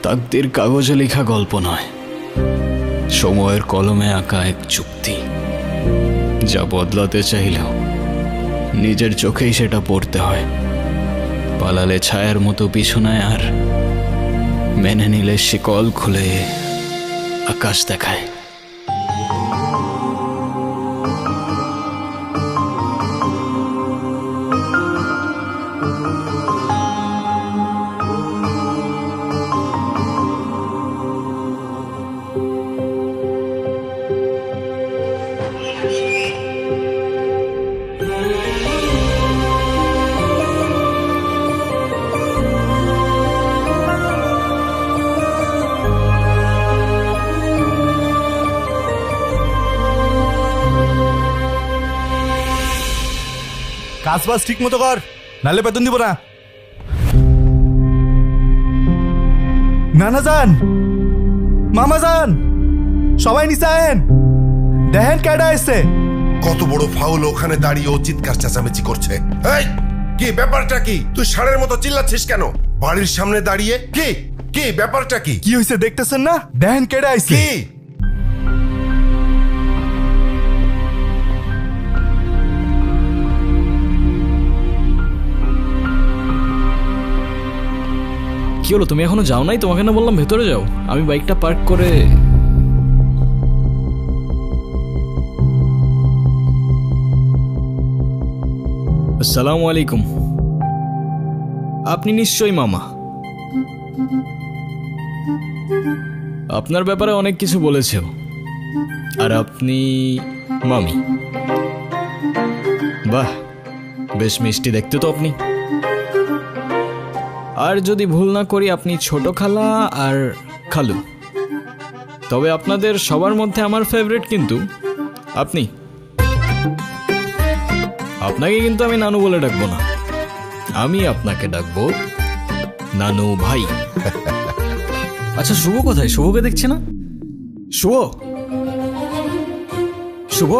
তাকদীর কাগজে লেখা গল্প নয়, সময়ের কলমে আঁকা এক চুক্তি, যা বদলাতে চাইলেও নিজের চোখেই সেটা পড়তে হয়। পালালে ছায়ার মতো পিছনে, আর মেনে নিলে শিকল খুলে আকাশ দেখায়। কাজ বাজ ঠিক মতো কর, নাহলে বেতন দিব না। নানা যান, মামা যান, সবাই নিচে আয়েন, দেখেন কেডা এসছে। কত বড় ফাউল, ওখানে দাঁড়িয়ে ও চিৎকার চেঁচামেচি করছে। এই কি ব্যাপারটা কি? তুই ষাঁড়ের মতো চিল্লাচ্ছিস কেন বাড়ির সামনে দাঁড়িয়ে? কি কি ব্যাপারটা কি? কি হয়েছে দেখতেছেন না? দেখেন কেডা আইছে। কি কি হলো, তুমি এখনো যাও নাই? তোমাকে না বললাম ভেতরে যাও। আমি বাইকটা পার্ক করে আসসালামু আলাইকুম। আপনি নিশ্চয়ই মামা। আপনার ব্যাপারে অনেক কিছু বলেছে। আর আপনি মামি। বাহ, বেশ মিষ্টি দেখতে তো আপনি। আর যদি ভুল না করি আপনি ছোট খালা আর খালু। তবে আপনাদের সবার মধ্যে আমার ফেভারিট কিন্তু আপনি। আপনাকে কিন্তু আমি নানু বলে ডাকবো না, আমি আপনাকে ডাকবো নানু ভাই। আচ্ছা, শুভ কোথায়? শুভকে দেখছে না? শুভ, শুভ,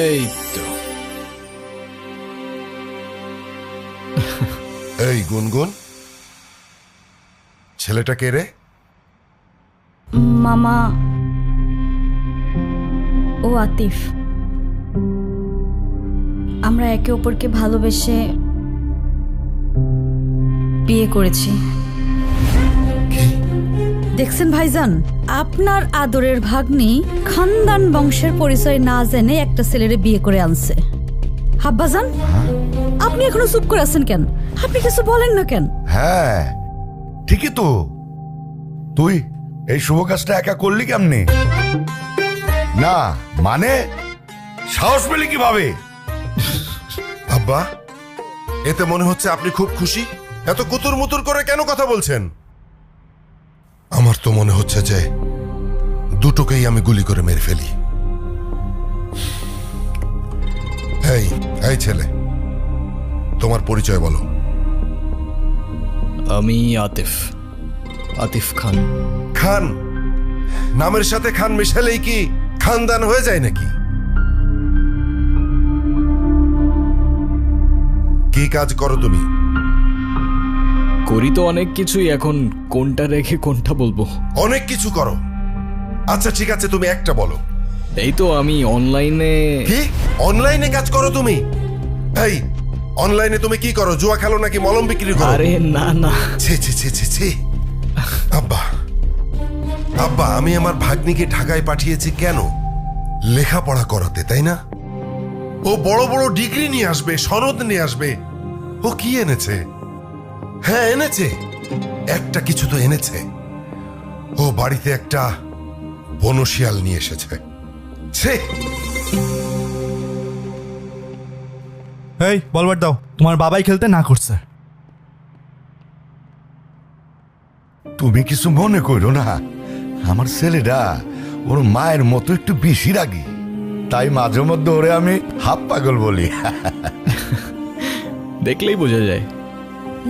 এই তো। এই গুনগুন, ছেলেটা কে রে? মামা, ও আতিফ। আমরা একে অপরকে ভালোবেসে বিয়ে করেছি। দেখছেন ভাইজান, আপনার আদরের ভাগ্নি খানদান বংশের পরিচয় না জেনে একটা ছেলেরে বিয়ে করে আনছে। হাব্বাজান, আপনি এখনো চুপ করে আছেন কেন? আপনি কিছু বলেন না কেন? হ্যাঁ ঠিকই তো, তুই এই শুভ কাজটা একা করলি কেমনে? না মানে সাহস পেলি কিভাবে? আব্বা, এতে মনে হচ্ছে আপনি খুব খুশি। এত কুতুর মুতুর করে কেন কথা বলছেন? আমার তো মনে হচ্ছে যে দুটোকেই আমি গুলি করে মেরে ফেলি। এই এই ছেলে, তোমার পরিচয় বলো। আমি আতিফ, আতিফ খান। খান? নামের সাথে খান মেশালেই কি খানদান হয়ে যায় নাকি? কি কাজ করো তুমি? করি তো অনেক কিছুই, এখন কোনটা রেখে কোনটা বলবো? অনেক কিছু করো। আচ্ছা ঠিক আছে, তুমি একটা বলো। এই তো আমি অনলাইনে। কি অনলাইনে কাজ করো তুমি? এই অনলাইনে তুমি কি করো? জুয়া খেলো নাকি মলম বিক্রি করো? আরে না না। ছি ছি ছি ছি ছি। আব্বা, আব্বা, আমি আমার ভাগ্নিকে ঢাকায় পাঠিয়েছি কেন? লেখাপড়া করাতে, তাই না? ও বড় বড় ডিগ্রি নিয়ে আসবে, সনদ নিয়ে আসবে। ও কি এনেছে? হ্যাঁ এনেছে, একটা কিছু তো এনেছে। ও বাড়িতে একটা বনশিয়াল নিয়ে এসেছে। ছে। এই বলবার দাও, তোমার বাবাই খেলতে না করছে। তুমি কিছু মনে করো না, আমার ছেলেটা ওর মায়ের মতো একটু বেশি রাগী, তাই মাঝে মধ্যে ওরে আমি হাফ পাগল বলি। দেখলেই বোঝা যায়।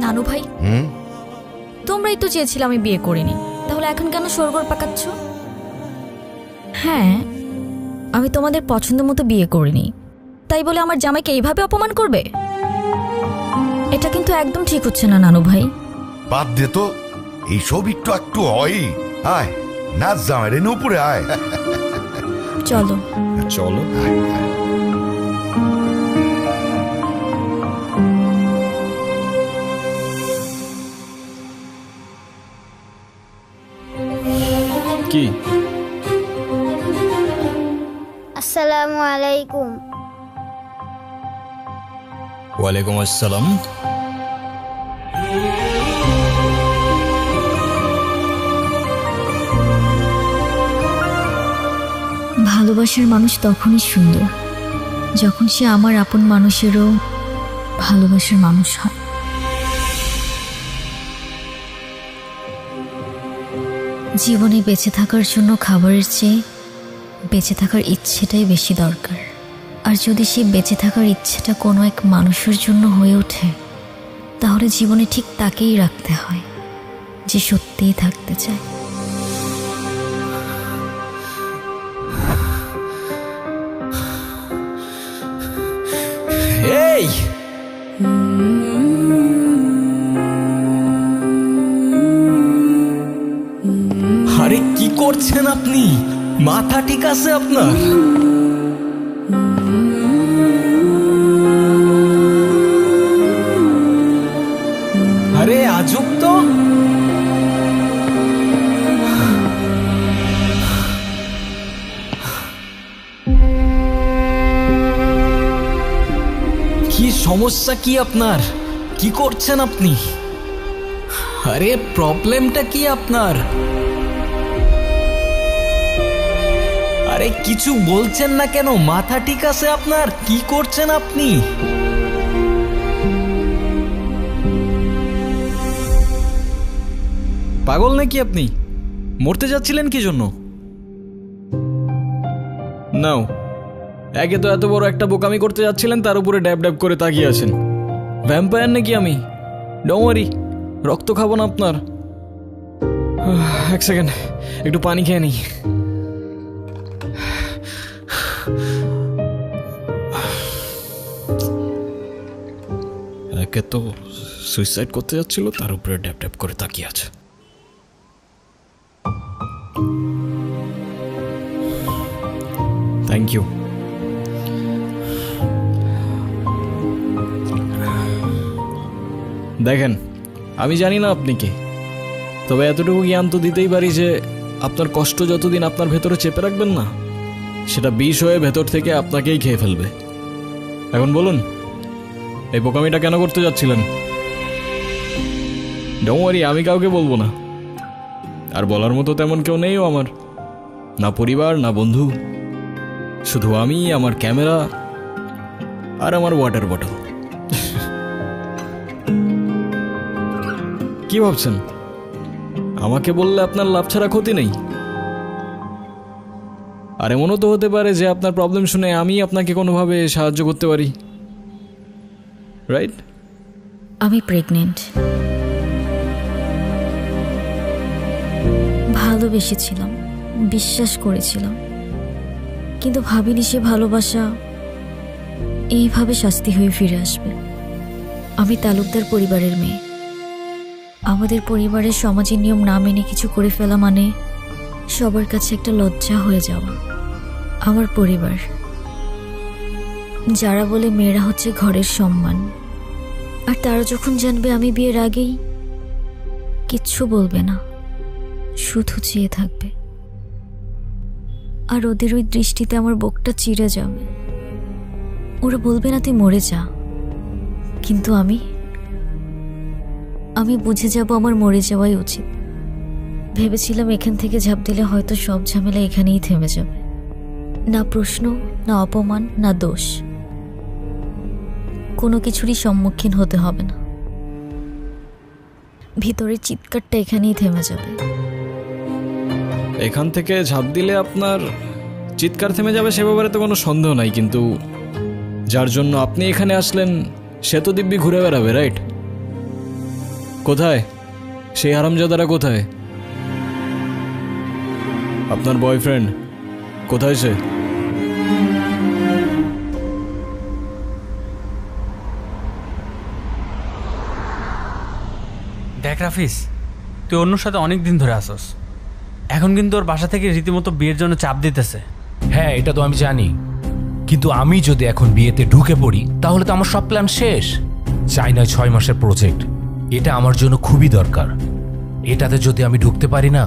নানু ভাই, তোমরাই তো চেয়েছিলে আমি বিয়ে করিনি, তাহলে এখন কেন সরগর পাকাচ্ছ? হ্যাঁ, আমি তোমাদের পছন্দ মতো বিয়ে করিনি, তাই বলে আমার জামাইকে এইভাবে অপমান করবে? এটা কিন্তু একদম ঠিক হচ্ছে না নানু ভাই। বাদ দে তো, এইসব একটু একটু হয়। আয় নাচ জামাই রে, উপরে আয়। চলো। চলো। কি? আসসালামু আলাইকুম। ওয়ালাইকুম আসসালাম। ভালোবাসার মানুষ তখনই সুন্দর যখন সে আমার আপন মানুষেরও ভালোবাসার মানুষ হয়। জীবনে বেঁচে থাকার জন্য খাবারের চেয়ে বেঁচে থাকার ইচ্ছেটাই বেশি দরকার। আর যদি সেই বেঁচে থাকার ইচ্ছেটা কোনো এক মানুষের জন্য হয়ে ওঠে, তাহলে জীবনে ঠিক তাকেই রাখতে হয় যে সত্যিই থাকতে চায়। এই আরে কি করছেন আপনি? মাথা ঠিক আছে আপনার? আরে আজব তো। কি সমস্যা কি আপনার? কি করছেন আপনি? আরে প্রবলেমটা কি আপনার? আরে কিছু বলছেন না কেন? মাথা ঠিক আছে আপনার? কি করছেন আপনি? পাগল নাকি আপনি? মরতে যাচ্ছিলেন কি জন্য? নাও, একে তো এত বড় একটা বোকামি করতে যাচ্ছিলেন, তার উপরে ড্যাব ড্যাব করে তাকিয়ে আছেন। ভ্যাম্পায়ার নাকি আমি? ডোন্ট ওয়ারি, রক্ত খাবো না আপনার। এক সেকেন্ড, একটু পানি খেয়ে নিই। একে তো সুইসাইড করতে যাচ্ছিল, তার উপরে ড্যাব ড্যাব করে তাকিয়ে আছে। Thank you. দেখেন, আমি জানি না আপনি কে, তবে এতটুকু জ্ঞান তো দিতেই পারি যে আপনার কষ্ট যতদিন আপনার ভেতরে চেপে রাখবেন না, সেটা বিষ হয়ে ভেতর থেকে আপনাকেই খেয়ে ফেলবে। এখন বলুন, এই বোকামিটা কেন করতে যাচ্ছিলেন? ডোন্ট ওয়ারি, আমি কাউকে বলবো না। আর বলার মতো তেমন কেউ নেইও আমার, না পরিবার না বন্ধু, শুধু আমি, আমার ক্যামেরা আর আমার ওয়াটার বটল। কি ভাবছেন আমাকে বললে আপনার লাভ ছাড়া ক্ষতি নেই? আর এমনও তো হতে পারে যে আপনার প্রবলেম শুনে আমি আপনাকে কোনোভাবে সাহায্য করতে পারি, রাইট? আমি প্রেগনেন্ট। ভালোবেসেছিলাম, বিশ্বাস করেছিলাম, কিন্তু ভাবিনি সে ভালোবাসা এইভাবে শাস্তি হয়ে ফিরে আসবে। আমি তালুকদার পরিবারের মেয়ে। আমাদের পরিবারের সমাজের নিয়ম না মেনে কিছু করে ফেলা মানে সবার কাছে একটা লজ্জা হয়ে যাওয়া। আমার পরিবার, যারা বলে মেয়েরা হচ্ছে ঘরের সম্মান, আর তারা যখন জানবে আমি বিয়ের আগেই, কিচ্ছু বলবে না, শুধু চেয়ে থাকবে। আর ওদের ওই দৃষ্টিতে আমার বুকটা চিড়ে যাবে। ওরা বলবে না তুই মরে যা, কিন্তু আমি বুঝে যাব আমার মরে যাওয়াই উচিত। ভেবেছিলাম এখান থেকে ঝাঁপ দিলে হয়তো সব ঝামেলা এখানেই থেমে যাবে, না প্রশ্ন, না অপমান, না দোষ, কোনো কিছুরই সম্মুখীন হতে হবে না। ভিতরের চিৎকারটা এখানেই থেমে যাবে। এখান থেকে ঝাঁপ দিলে আপনার চিৎকার থেমে যাবে সে ব্যাপারে তো কোনো সন্দেহ নাই, কিন্তু যার জন্য আপনি এখানে আসলেন সে তো দিব্যি ঘুরে বেড়াবে, রাইট? কোথায় সেই হারামজাদারা? কোথায় আপনার বয়ফ্রেন্ড? কোথায় সে? দেখ দেখ রাফিস, তুই অন্যর সাথে অনেক দিন ধরে আসস, এখন কিন্তু ওর বাসা থেকে রীতিমতো বিয়ের জন্য চাপ দিতেছে। হ্যাঁ, এটা তো আমি জানি, কিন্তু আমি যদি এখন বিয়েতে ঢুকে পড়ি তাহলে তো আমার সব প্ল্যান শেষ। চাইনায় 6 মাসের প্রজেক্ট, এটা আমার জন্য খুবই দরকার। এটাতে যদি আমি ঢুকতে পারি না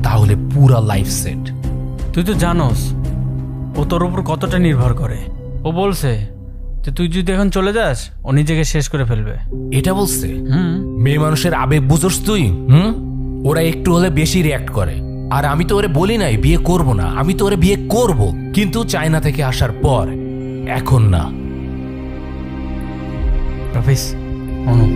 তাহলে পুরা লাইফ সেট। তুই তো জানোস ও তোর উপর কতটা নির্ভর করে। ও বলছে যে তুই যদি এখন চলে যাস ও নিজেকে শেষ করে ফেলবে। এটা বলছে? মেয়ে মানুষের আবেগ বুঝোস তুই? ওরা একটু হলে বেশি রিয়াক্ট করে। আর আমি তো ওরে বলি নাই বিয়ে করব না, আমি তো ওরে বিয়ে করব, কিন্তু চায়না থেকে আসার পর, এখন না। রাফিস, অনু,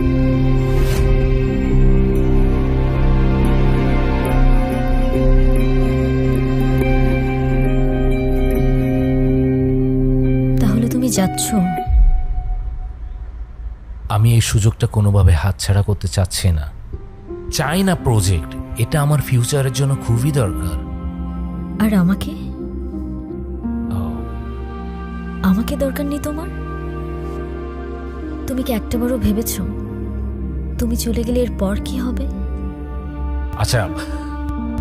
তাহলে তুমি যাচ্ছ? আমি এই সুযোগটা কোনোভাবে হাতছাড়া করতে চাচ্ছি না। চাইনা প্রজেক্ট, এটা আমার ফিউচারের জন্য খুবই দরকার। আর আমাকে? আমাকে দরকার নেই তোমার? তুমি কি একটাবারও ভেবেছ তুমি চলে গেলে এরপর কি হবে? আচ্ছা,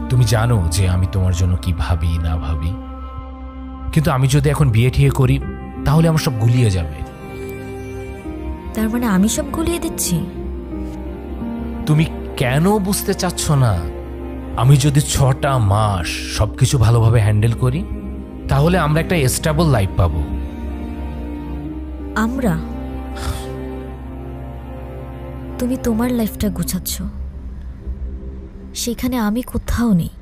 তুমি জানো যে আমি তোমার জন্য কি ভাবি না ভাবি, কিন্তু আমি যদি এখন বিয়ে ঠিয়ে করি তাহলে আমার সব গুলিয়ে যাবে। তার মানে আমি সব গুলিয়ে দিচ্ছি? তুমি কেন বুঝতে চাচ্ছ না? আমি যদি 6টা মাস সবকিছু ভালোভাবে হ্যান্ডেল করি তাহলে আমরা একটা স্টেবল লাইফ পাবো। আমরা? তুমি তোমার লাইফটা গুছাচ্ছ, সেখানে আমি কোথাও নেই।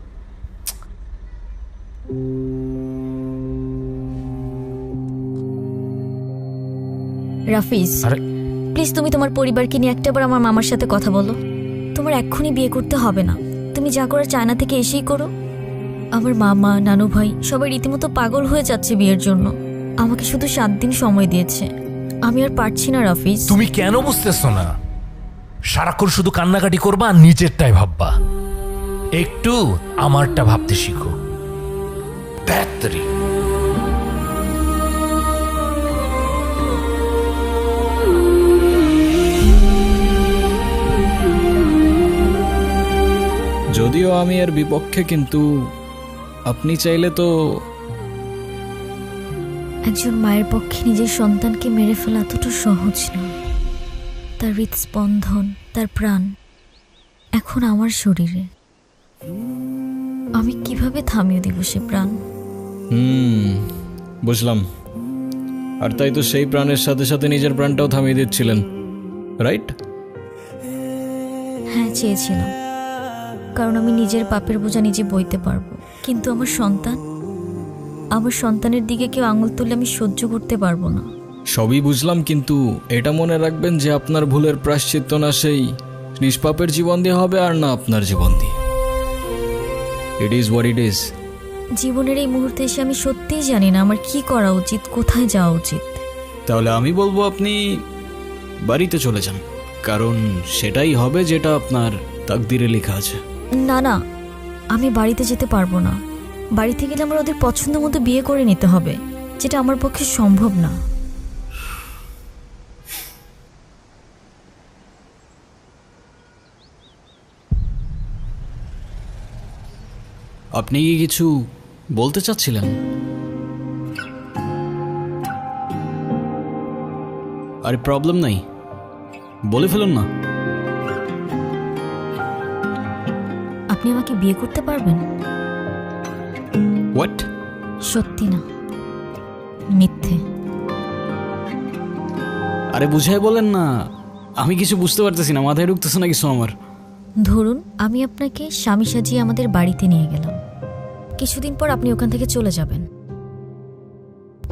রাফিজ, প্লিজ তুমি তোমার পরিবারকে নিয়ে একটাবার আমার মামার সাথে কথা বলো। তোমার এক্ষুনি বিয়ে করতে হবে না, তুমি যা করার চায়না থেকে এসেই করো। আমার মামা, নানু ভাই সবাই রীতিমতো পাগল হয়ে যাচ্ছে বিয়ের জন্য। আমাকে শুধু 7 দিন সময় দিয়েছে, আমি আর পারছি না রাফিজ। তুমি কেন বুঝতেছ না? সারাক্ষণ শুধু কান্নাকাটি করবা আর নিজেরটাই ভাববা। একটু আমারটা ভাবতে শিখো। ব্যাটারি যদিও আমি এর বিপক্ষে, কিন্তু আপনি চাইলে তো। একজন মায়ের পক্ষে নিজের সন্তানকে মেরে ফেলা এতটা সহজ না। তার হৃদস্পন্দন, তার প্রাণ এখন আমার শরীরে। আমি কিভাবে থামিয়ে দিব সে প্রাণ? বুঝলাম। আর তাই তো সেই প্রাণের সাথে সাথে নিজের প্রাণটাও থামিয়ে দিচ্ছিলেন, রাইট? হ্যাঁ, চেয়েছিলাম, কারণ আমি নিজের পাপের বোঝা নিজে বইতে পারবো। কিন্তু আমার সন্তানের দিকে কেউ আঙুল তুললে আমি সহ্য করতে পারবো না। সবই বুঝলাম, কিন্তু এটা মনে রাখবেন যে আপনার ভুলের প্রায়শ্চিত্ত না সেই নিষ্পাপের জীবন দিয়ে হবে, আর না আপনার জীবন দিয়ে। It is what it is. জীবনের এই মুহূর্তে এসে আমি সত্যিই জানি না আমার কি করা উচিত, কোথায় যাওয়া উচিত। তাহলে আমি বলবো আপনি বাড়িতে চলে যান, কারণ সেটাই হবে যেটা আপনার তাকদিরে লেখা আছে। না না, আমি বাড়িতে যেতে পারবো না। বাড়িতে গেলে আমার ওদের পছন্দ মতো বিয়ে করে নিতে হবে, যেটা আমার পক্ষে সম্ভব না। আপনি কি কিছু বলতে চাচ্ছিলেন? আরে প্রবলেম নাই, বলে ফেলুন না। আপনি আমাকে বিয়ে করতে পারবেন? হোয়াট? সত্যি না, মিথ্যে। আরে বুঝাই বলেন না, আমি কিছু বুঝতে পারতেছি না, মাথায় ঢুকতেছে না কিছু আমার। ধরুন আমি আপনাকে স্বামী সাজিয়ে আমাদের বাড়িতে নিয়ে গেলাম, কিছুদিন পর আপনি ওখান থেকে চলে যাবেন।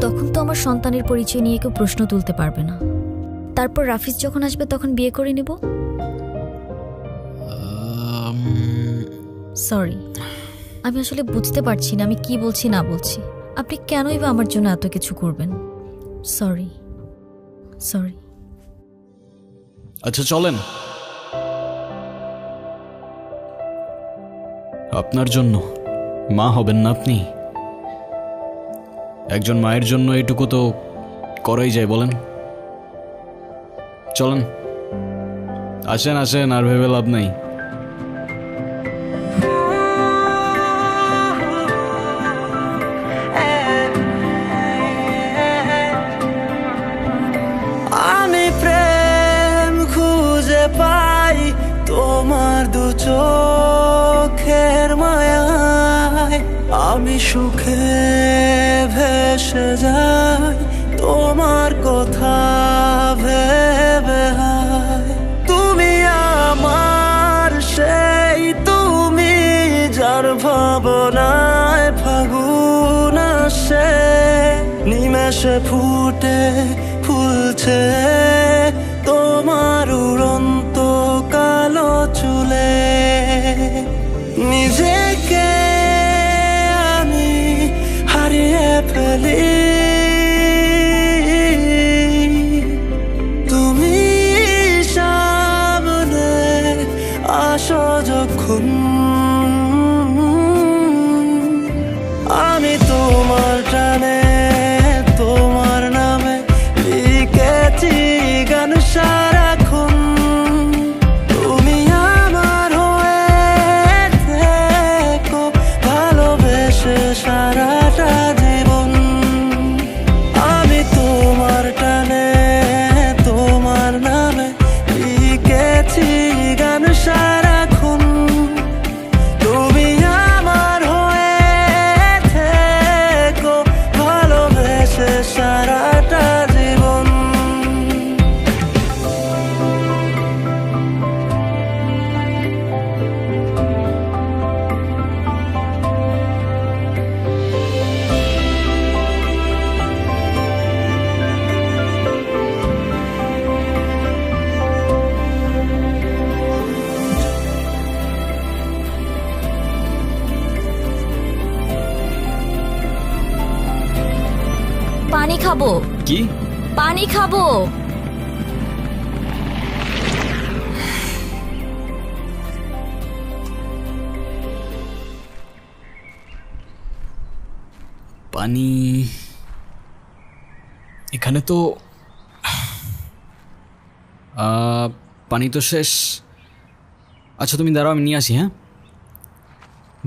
তখন তো আমার সন্তানের পরিচয় নিয়ে কেউ প্রশ্ন তুলতে পারবে না। তারপর রাফিজ যখন আসবে তখন বিয়ে করে নেব। সরি, আমি আসলে বুঝতে পারছি না আমি কি বলছি না বলছি। আপনি কেনই বা আমার জন্য এত কিছু করবেন? সরি। আচ্ছা চলেন। আপনার জন্য মা হবেন না আপনি? একজন মায়ের জন্য এটুকু তো করাই যায়, বলেন? চলেন, আসেন আসেন, আর ভেবে লাভ নেই। আমি প্রেম খুঁজে পাই তোমার দু চোখের মায়ায়, আমি সুখে ভেসে যাই তোমার কথা ভেবে হায়। তুমি আমার সেই তুমি, যার ভাবনায় ফাগুন আসে, নিমেষে ফুটে ফুলছে তোমার উড়ন্ত কালো চুলে। নিজেকে আমি হারিয়ে ফেলি, তুমি সামনে আসো যখন, আমি তোমার টানে তোমার নামে লিখেছি গান সারাক্ষণ। তুমি আমার হয়ে থেকো ভালোবেসে সারাটা জীবন, আমি তোমার টানে তোমার নামে লিখেছি গান সারাক্ষণ। তুমি আমার হয়ে থেকো ভালোবেসে সারাটা জীবন। পানি খাবো, কি? পানি খাবো। পানি এখানে তো পানি তো শেষ। আচ্ছা তুমি দাঁড়াও, আমি নিয়ে আসি। হ্যাঁ,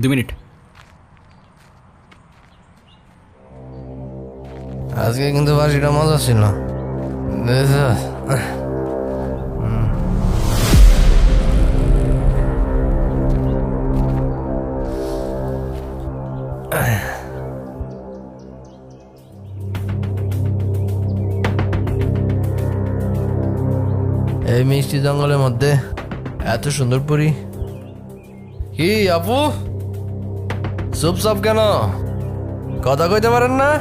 2 মিনিট। আজকে কিন্তু বাসিটা মজা ছিল। এই মিষ্টি জঙ্গলের মধ্যে এত সুন্দর পরি। কি আপু, চুপচাপ কেন? কথা কইতে পারেন না?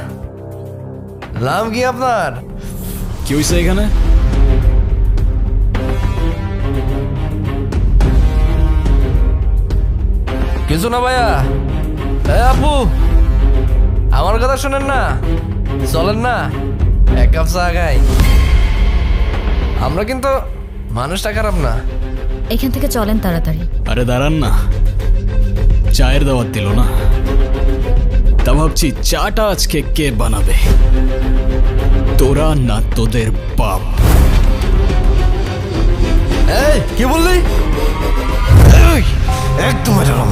নাম কি আপনার? কি হয়েছে এখানে? কিছু না ভাইয়া। আপু আমার কথা শোনেন না, চলেন না এক কাপ চা খাই। আমরা কিন্তু মানুষটা খারাপ না। এখান থেকে চলেন তাড়াতাড়ি। আরে দাঁড়ান না, চায়ের দাওয়াত দিল না, তা ভাবছি চাটা আজকে কে বানাবে, তোরা না তোদের বাপ? এই কি বললি? একদম এরকম।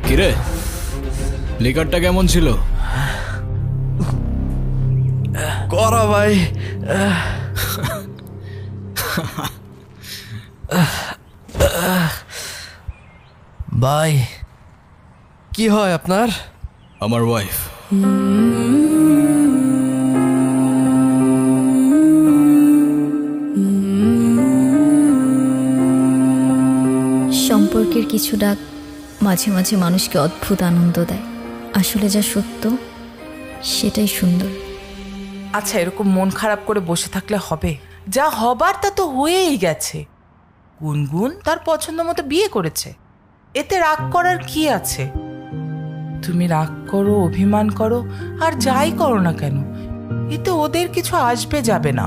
কিরে, লিকারটা কেমন ছিল? করা ভাই। ভাই কি হয় আপনার? আমার ওয়াইফ। সম্পর্কের কিছু ডাক মাঝে মাঝে মানুষকে অদ্ভুত আনন্দ দেয়। আসলে যা সত্য সেটাই সুন্দর। আচ্ছা, এরকম মন খারাপ করে বসে থাকলে হবে? যা হবার তা তো হয়েই গেছে। গুনগুন তার পছন্দ মতো বিয়ে করেছে, এতে রাগ করার কি আছে? তুমি রাগ করো, অভিমান করো, আর যাই করো না কেন, এতে ওদের কিছু আসবে যাবে না।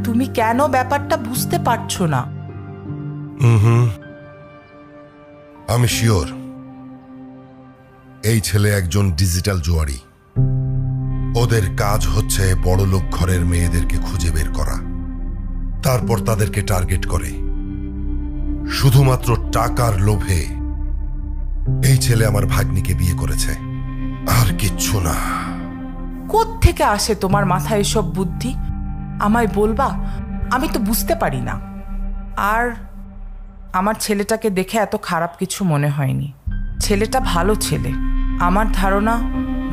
তুমি কেন ব্যাপারটা বুঝতে পারছো না? আমি শিওর এই ছেলে একজন ডিজিটাল জুয়ারি। ওদের কাজ হচ্ছে বড়লোক ঘরের মেয়েদেরকে খুঁজে বের করা, তারপর তাদেরকে টার্গেট করে। শুধুমাত্র টাকার লোভে এই ছেলে আমার ভাগ্নিকে বিয়ে করেছে, আর কিচ্ছু না। কোত্থেকে আসে তোমার মাথায় এসব বুদ্ধি? আমায় বলবা, আমি তো বুঝতে পারি না। আর আমার ছেলেটাকে দেখে এত খারাপ কিছু মনে হয়নি। ছেলেটা ভালো ছেলে। আমার ধারণা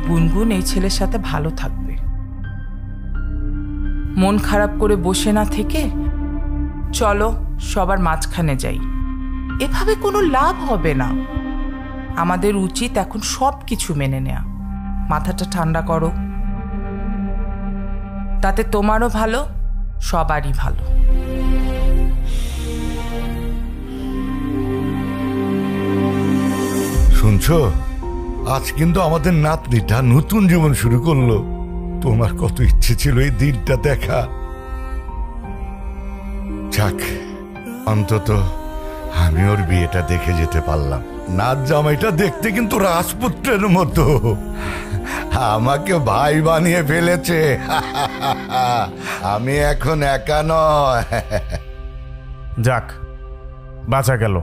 গুনগুন এই ছেলের সাথে ভালো থাকবে। মন খারাপ করে বসে না থেকে চলো সবার মাঝখানে যাই। এভাবে কোনো লাভ হবে না। আমাদের উচিত এখন সব কিছু মেনে নেয়া। মাথাটা ঠান্ডা করো, তাতে তোমারও ভালো, সবারই ভালো। শুনছো, আজ কিন্তু আমাদের নাতনিটা নতুন জীবন শুরু করলো। তোমার কত ইচ্ছে ছিল এই দিনটা দেখা। যাক, অন্তত আমি ওর বিয়েটা দেখে যেতে পারলাম। নাচ জামাইটা দেখতে কিন্তু রাজপুত্রের মতো। আমাকে ভাই বানিয়ে ফেলেছে। আমি এখন একা নয়। যাক, বাঁচা গেল।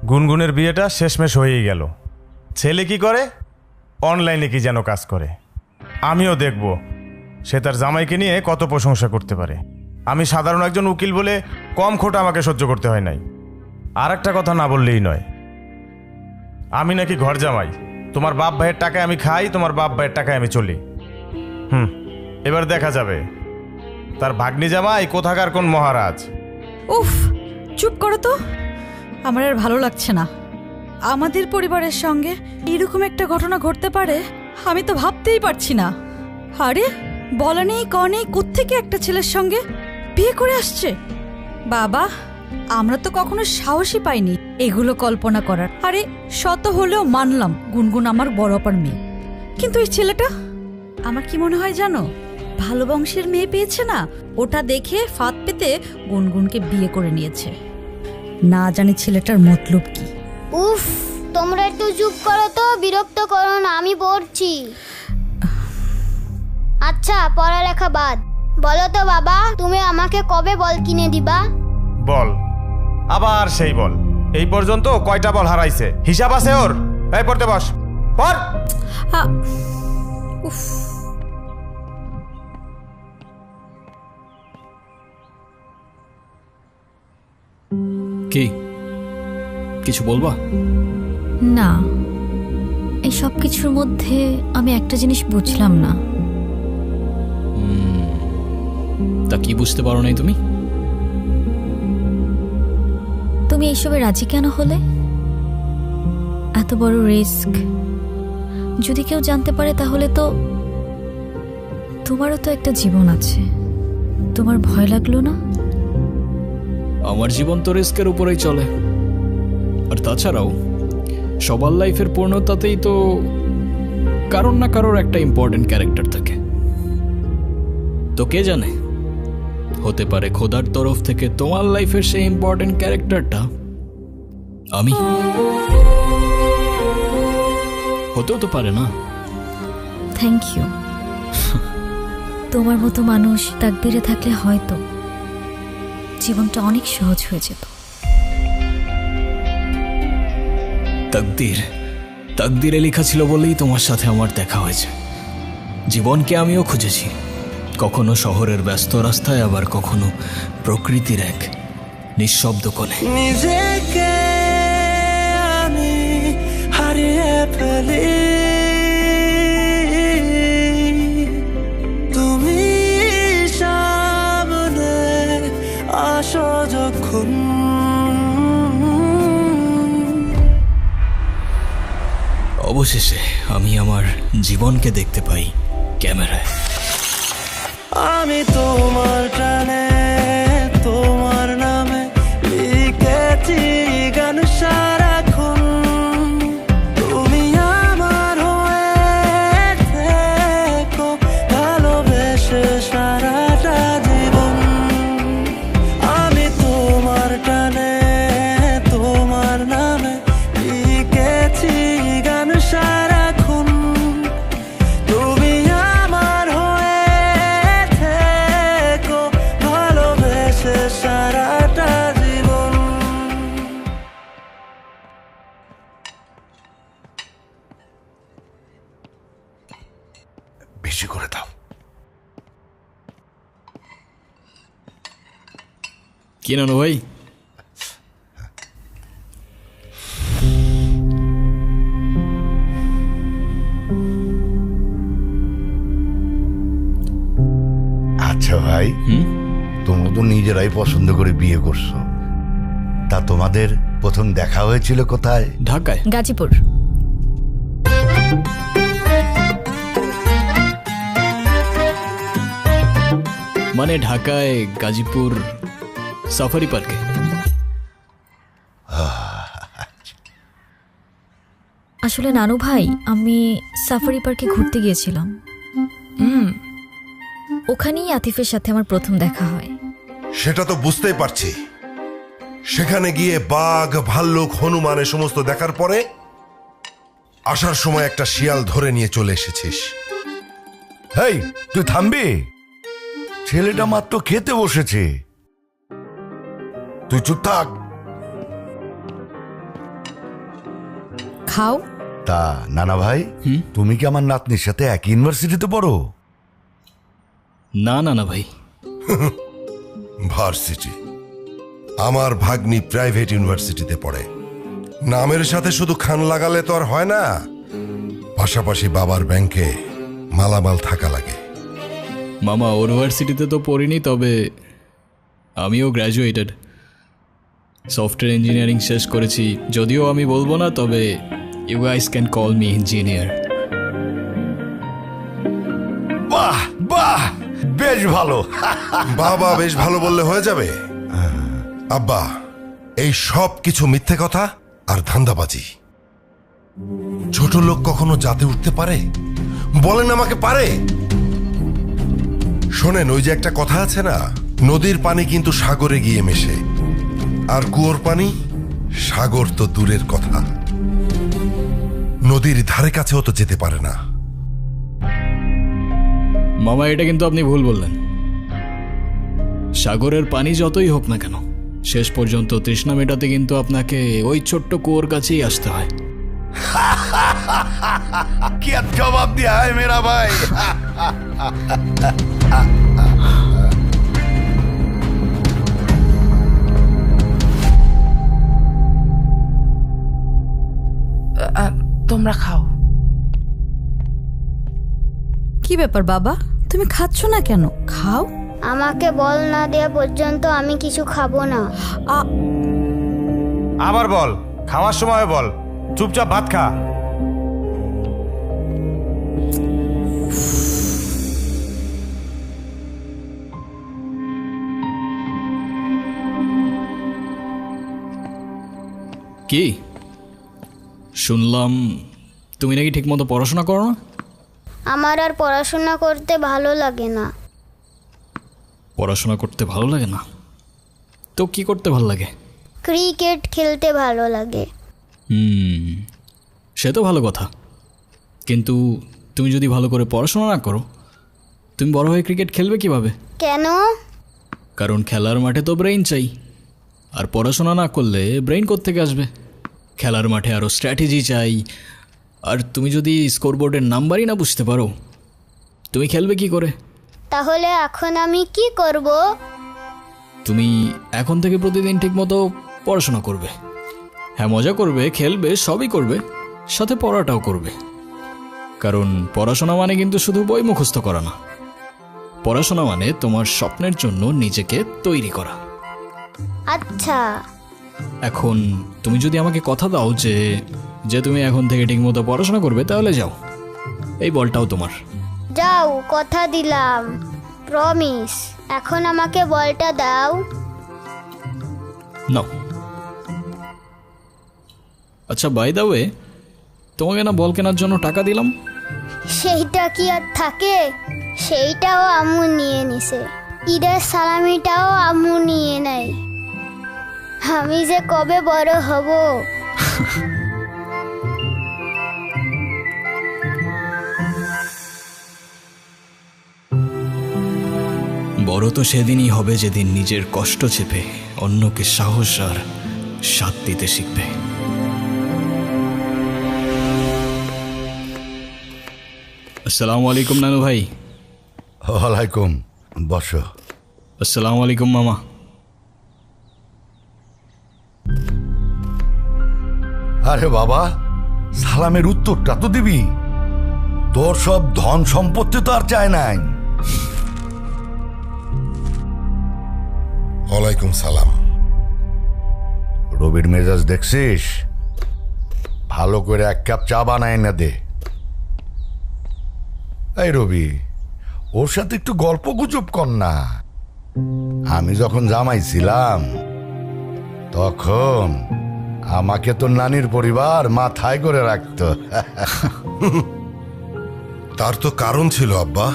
গুনগুনের বিয়েটা শেষমেশ হয়েই গেল। ছেলে কি করে? অনলাইনে কি যেন কাজ করে। আমিও দেখব সে তার জামাইকে নিয়ে কত প্রশংসা করতে পারে। আমি সাধারণ একজন উকিল বলে কম খোটা আমাকে সহ্য করতে হয় নাই। আর একটা কথা না বললেই নয়, আমি নাকি ঘর জামাই। তোমার বাপ ভাইয়ের টাকায় আমি খাই, তোমার বাপ ভাইয়ের টাকায় আমি চলি। এবার দেখা যাবে তার ভাগ্নি জামাই কোথাকার কোন মহারাজ। উফ, চুপ করো তো। আমার আর ভালো লাগছে না। আমাদের পরিবারের সঙ্গে এরকম একটা ঘটনা ঘটতে পারে আমি তো ভাবতেই পারছি না। আরে বলা নেই ক নেই, কোত্থেকে একটা ছেলের সঙ্গে বিয়ে করে আসছে। বাবা, আমরা তো কখনো সাহসই পাইনি এগুলো কল্পনা করার। আরে শত হলেও মানলাম গুনগুন আমার বড় অপার মেয়ে, কিন্তু এই ছেলেটা আমার কি মনে হয় জানো, ভালো বংশের মেয়ে পেয়েছে না, ওটা দেখে ফাঁদ পেতে গুনগুনকে বিয়ে করে নিয়েছে। না জানি ছেলেটার মতলব কি। উফ, তোমরা একটু চুপ করো তো, বিরক্ত করো না, আমি পড়ছি। আচ্ছা, পড়ালেখা বাদ। বলো তো বাবা, তুমি আমাকে কবে বল কিনে দিবা? বল? আবার সেই বল। এই পর্যন্ত কয়টা বল হারাইছে হিসাব আছে ওর? এই পড়তে বস, পড়। উফ, কি কিছু বলবা? না, এই সব কিছুর মধ্যে আমি একটা জিনিস বুঝলাম না। তা কি বুঝতে পারো নাই তুমি? তুমি এইসবে রাজি কেন হলে? এত বড় রিস্ক যদি কেউ জানতে পারে তাহলে তো তোমারও তো একটা জীবন আছে। তোমার ভয় লাগলো না? আমার জীবন তো রিস্কের উপরেই চলে। আর তাছাড়াও সবার লাইফের পূর্ণতাতেই তো কারোর না কারোর একটা ইম্পর্টেন্ট ক্যারেক্টার থাকে। তো কে জানে, হতে পারে খোদার তরফ থেকে তোমার লাইফের সেই ইম্পর্টেন্ট ক্যারেক্টারটা আমি। হতেও তো পারে না। Thank you. তোমার মতো মানুষ তাকদিরে থাকলে হয়তো জীবনটা অনেক সহজ হয়ে যেত। তাকদিরে লেখা ছিল বলেই তোমার সাথে আমার দেখা হয়েছে। জীবনকে আমিও খুঁজেছি, কখনো শহরের ব্যস্ত রাস্তায়, আবার কখনো প্রকৃতির এক নিঃশব্দ কোণে। নিজেকে আমি হারিয়ে ফেলি, তুমি সামনে আসো যখন। অবশেষে আমি আমার জীবনকে দেখতে পাই ক্যামেরায়। আমি তোমার প্রাণে, তোমার নামে লিখেছি গান সারাক্ষণ। তুমি সারাটা জীবন। বেশি করে দাও। কি নানু ভাই? আচ্ছা ভাই, তোমরা তো নিজেরাই পছন্দ করে বিয়ে করছো, তা তোমাদের প্রথম দেখা হয়েছিল কোথায়? ঢাকায়। গাজীপুর। মানে ঢাকায় গাজীপুর সাফারি পার্কে। আসলে নানু ভাই, আমি সাফারি পার্কে ঘুরতে গিয়েছিলাম। ওখানেই আতিফের সাথে আমার প্রথম দেখা হয়। সেটা তো বুঝতেই পারছি। সেখানে গিয়ে বাঘ, ভাল্লুক, হনুমান এ সমস্ত দেখার পরে আসার সময় একটা শিয়াল ধরে নিয়ে চলে এসেছিস। হেই, তুই থামবি? ছেলেটা মাত্র খেতে বসেছে, তুই চুপ থাক। খাও। তা নানা ভাই, তুমি কি আমার নাতনির সাথে একই ইউনিভার্সিটিতে পড়ো? না নানা ভাই। ভার্সিটি? আমার ভাগ্নি প্রাইভেট ইউনিভার্সিটিতে পড়ে। নামের সাথে শুধু খান লাগালে তো আর হয় না, পাশাপাশি বাবার ব্যাংকে মালামাল থাকা লাগে। মামা ইউনিভার্সিটিতে তো পড়িনি, তবে আমিও গ্র্যাজুয়েটেড, সফটওয়্যার ইঞ্জিনিয়ারিং শেষ করেছি। যদিও আমি বলবো না, তবে you guys can call me engineer. বাহ বাহ, বেশ ভালো। বাবা বেশ ভালো বললে হয়ে যাবে? আব্বা, এই সব কিছু মিথ্যে কথা আর ধান্দাবাজি। ছোট লোক কখনো জাতে উঠতে পারে? বলেন আমাকে পারে? শোনেন, ওই যে একটা কথা আছে না, নদীর পানি কিন্তু সাগরে গিয়ে মেশে, আর কুয়োর পানি সাগর তো দূরের কথা, নদীর ধারে কাছেও তো যেতে পারে না। মামা, এটা কিন্তু আপনি ভুল বললেন। সাগরের পানি যতই হোক না কেন, শেষ পর্যন্ত তৃষ্ণা মেটাতে কিন্তু আপনাকে ওই ছোট্ট কুয়োর কাছেই আসতে হয়। কি জবাব দিয়া হয় মেরা ভাই। তোমরা খাও। কি ব্যাপার বাবা, তুমি খাচ্ছ না কেন? খাও। আমাকে বল না দেয়া পর্যন্ত আমি কিছু খাবো না। আবার বল, খাওয়ার সময় বল, চুপচাপ ভাত খা। কি শুনলাম তুমি নাকি ঠিকমতো পড়াশোনা করো না? আমার আর পড়াশোনা করতে ভালো লাগে না। পড়াশোনা করতে ভালো লাগে না? তো কি করতে ভালো লাগে? ক্রিকেট খেলতে ভালো লাগে। সে তো ভালো কথা, কিন্তু তুমি যদি ভালো করে পড়াশোনা না করো, তুমি বড় হয়ে ক্রিকেট খেলবে কিভাবে? কেন? কারণ খেলার মাঠে তো ব্রেইন চাই, আর পড়াশোনা না করলে ব্রেইন কোত্থেকে আসবে? খেলার মাঠে আরও স্ট্র্যাটেজি চাই, আর তুমি যদি স্কোরবোর্ডের নাম্বারই না বুঝতে পারো, তুমি খেলবে কি করে? তাহলে এখন আমি কি করব? তুমি এখন থেকে প্রতিদিন ঠিকমতো পড়াশোনা করবে। হ্যাঁ, মজা করবে, খেলবে, সবই করবে, সাথে পড়াটাও করবে। কারণ পড়াশোনা মানে কিন্তু শুধু বই মুখস্থ করা না, পড়াশোনা মানে তোমার স্বপ্নের জন্য নিজেকে তৈরি করা। আচ্ছা, এখন তুমি যদি আমাকে কথা দাও যে যে তুমি এখন থেকে ঠিকমতো পড়াশোনা করবে, তাহলে যাও, এই বলটাও তোমার। যাও, কথা দিলাম, প্রমিস। এখন আমাকে বলটা দাও। নাও। আচ্ছা, বাই দা ওয়ে, তোমাকে না বল কেনার জন্য টাকা দিলাম? সেইটা কি আর থাকে? সেইটাও আম্মু নিয়ে নিছে। ঈদের সালামিটাও আম্মু নিয়ে নেয়। আমি যে কবে বড় হব। বড় তো সেদিনই হবে যেদিন নিজের কষ্ট চেপে অন্যকে সাহস আর সাথ দিতে শিখবে। আসসালামু আলাইকুম নানু ভাই। ওয়ালাইকুম, বসো। আসসালামু আলাইকুম মামা। আরে বাবা, সালামের উত্তরটা তো দিবি। তোর সব ধন সম্পত্তি তো আর চায় নাই। ওয়ালাইকুম সালাম। রবির মেজাজ দেখছিস? ভালো করে এক কাপ চা বানায় না দে। এই রবি, ওর সাথে একটু গল্প গুজব কর না। আমি যখন জামাই ছিলাম তখন আমাকে তো নানির পরিবার মাথায় করে রাখতো। তার তো কারণ ছিল আব্বা,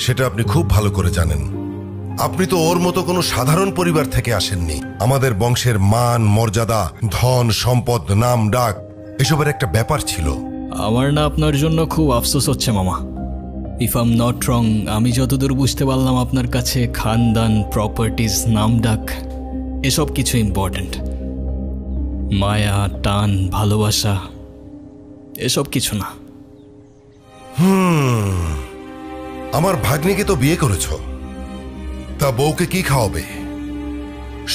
সেটা আপনি খুব ভালো করে জানেন। আপনি তো ওর মতো কোনো সাধারণ পরিবার থেকে আসেননি। আমাদের বংশের মান মর্যাদা, ধন সম্পদ, নাম ডাক এসবের একটা ব্যাপার ছিল। আমার না আপনার জন্য খুব আফসোস হচ্ছে মামা। If I am not wrong, আমি যতদূর বুঝতে পারলাম আপনার কাছে খানদান, প্রপার্টিজ, নাম ডাক এসব কিছু ইম্পর্ট্যান্ট। মায়া, টান, ভালোবাসা এসব কিছু না। আমার ভাগ্নিকে তো বিয়ে করেছ, তা বউকে কি খাওয়াবে?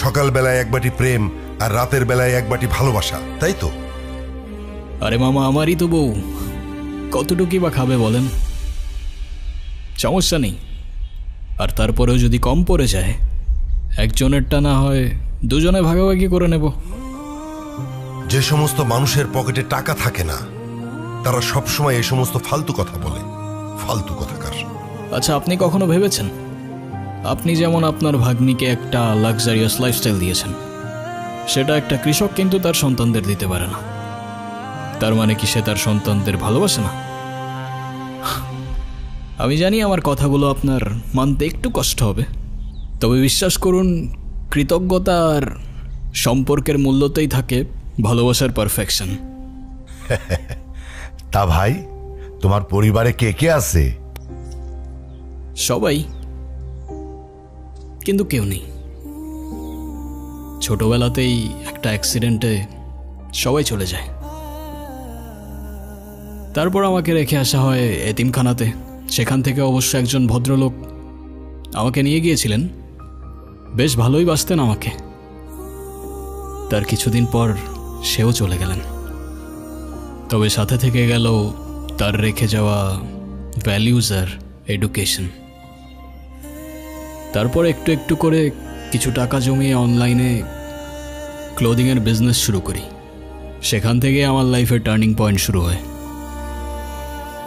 সকাল বেলায় এক বাটি প্রেম আর রাতের বেলায় এক বাটি ভালোবাসা, তাই তো? আরে মামা, আমারই তো বউ, কতটুকুই বা খাবে বলেন? সমস্যা নেই। আর তারপরেও যদি কম পড়ে যায়, একজনেরটা না হয় দুজনে ভাগাভাগি করে নেব। যে সমস্ত মানুষের পকেটে টাকা থাকে না, তারা সবসময় এই সমস্ত ফালতু কথা বলে। ফালতু কথাকার। আচ্ছা, আপনি কখনো ভেবেছেন, আপনি যেমন আপনার ভাগ্নিকে একটা লাক্সারিয়াস লাইফস্টাইল দিয়েছেন, সেটা একটা কৃষক কিন্তু তার সন্তানদের দিতে পারে না। তার মানে কি সে তার সন্তানদের ভালোবাসে না? আমি জানি আমার কথাগুলো আপনার মানতে একটু কষ্ট হবে, তবে বিশ্বাস করুন, কৃতজ্ঞতা আর সম্পর্কের মূল্যতেই থাকে ভালোবাসার পারফেকশন। তা ভাই, তোমার পরিবারে কে কে আছে? সবাই, কিন্তু কেউ নেই। ছোটবেলাতেই একটা অ্যাক্সিডেন্টে সবাই চলে যায়। তারপর আমাকে রেখে আসা হয় এতিমখানাতে। সেখান থেকে অবশ্য একজন ভদ্রলোক আমাকে নিয়ে গিয়েছিলেন, বেশ ভালোই বাসতেন আমাকে। তার কিছুদিন পর সেও চলে গেলেন, তবে সাথে থেকে গেল তার রেখে যাওয়া ভ্যালিউজ আর এডুকেশন। তারপর একটু একটু করে কিছু টাকা জমিয়ে অনলাইনে ক্লোদিংয়ের বিজনেস শুরু করি। সেখান থেকে আমার লাইফের টার্নিং পয়েন্ট শুরু হয়।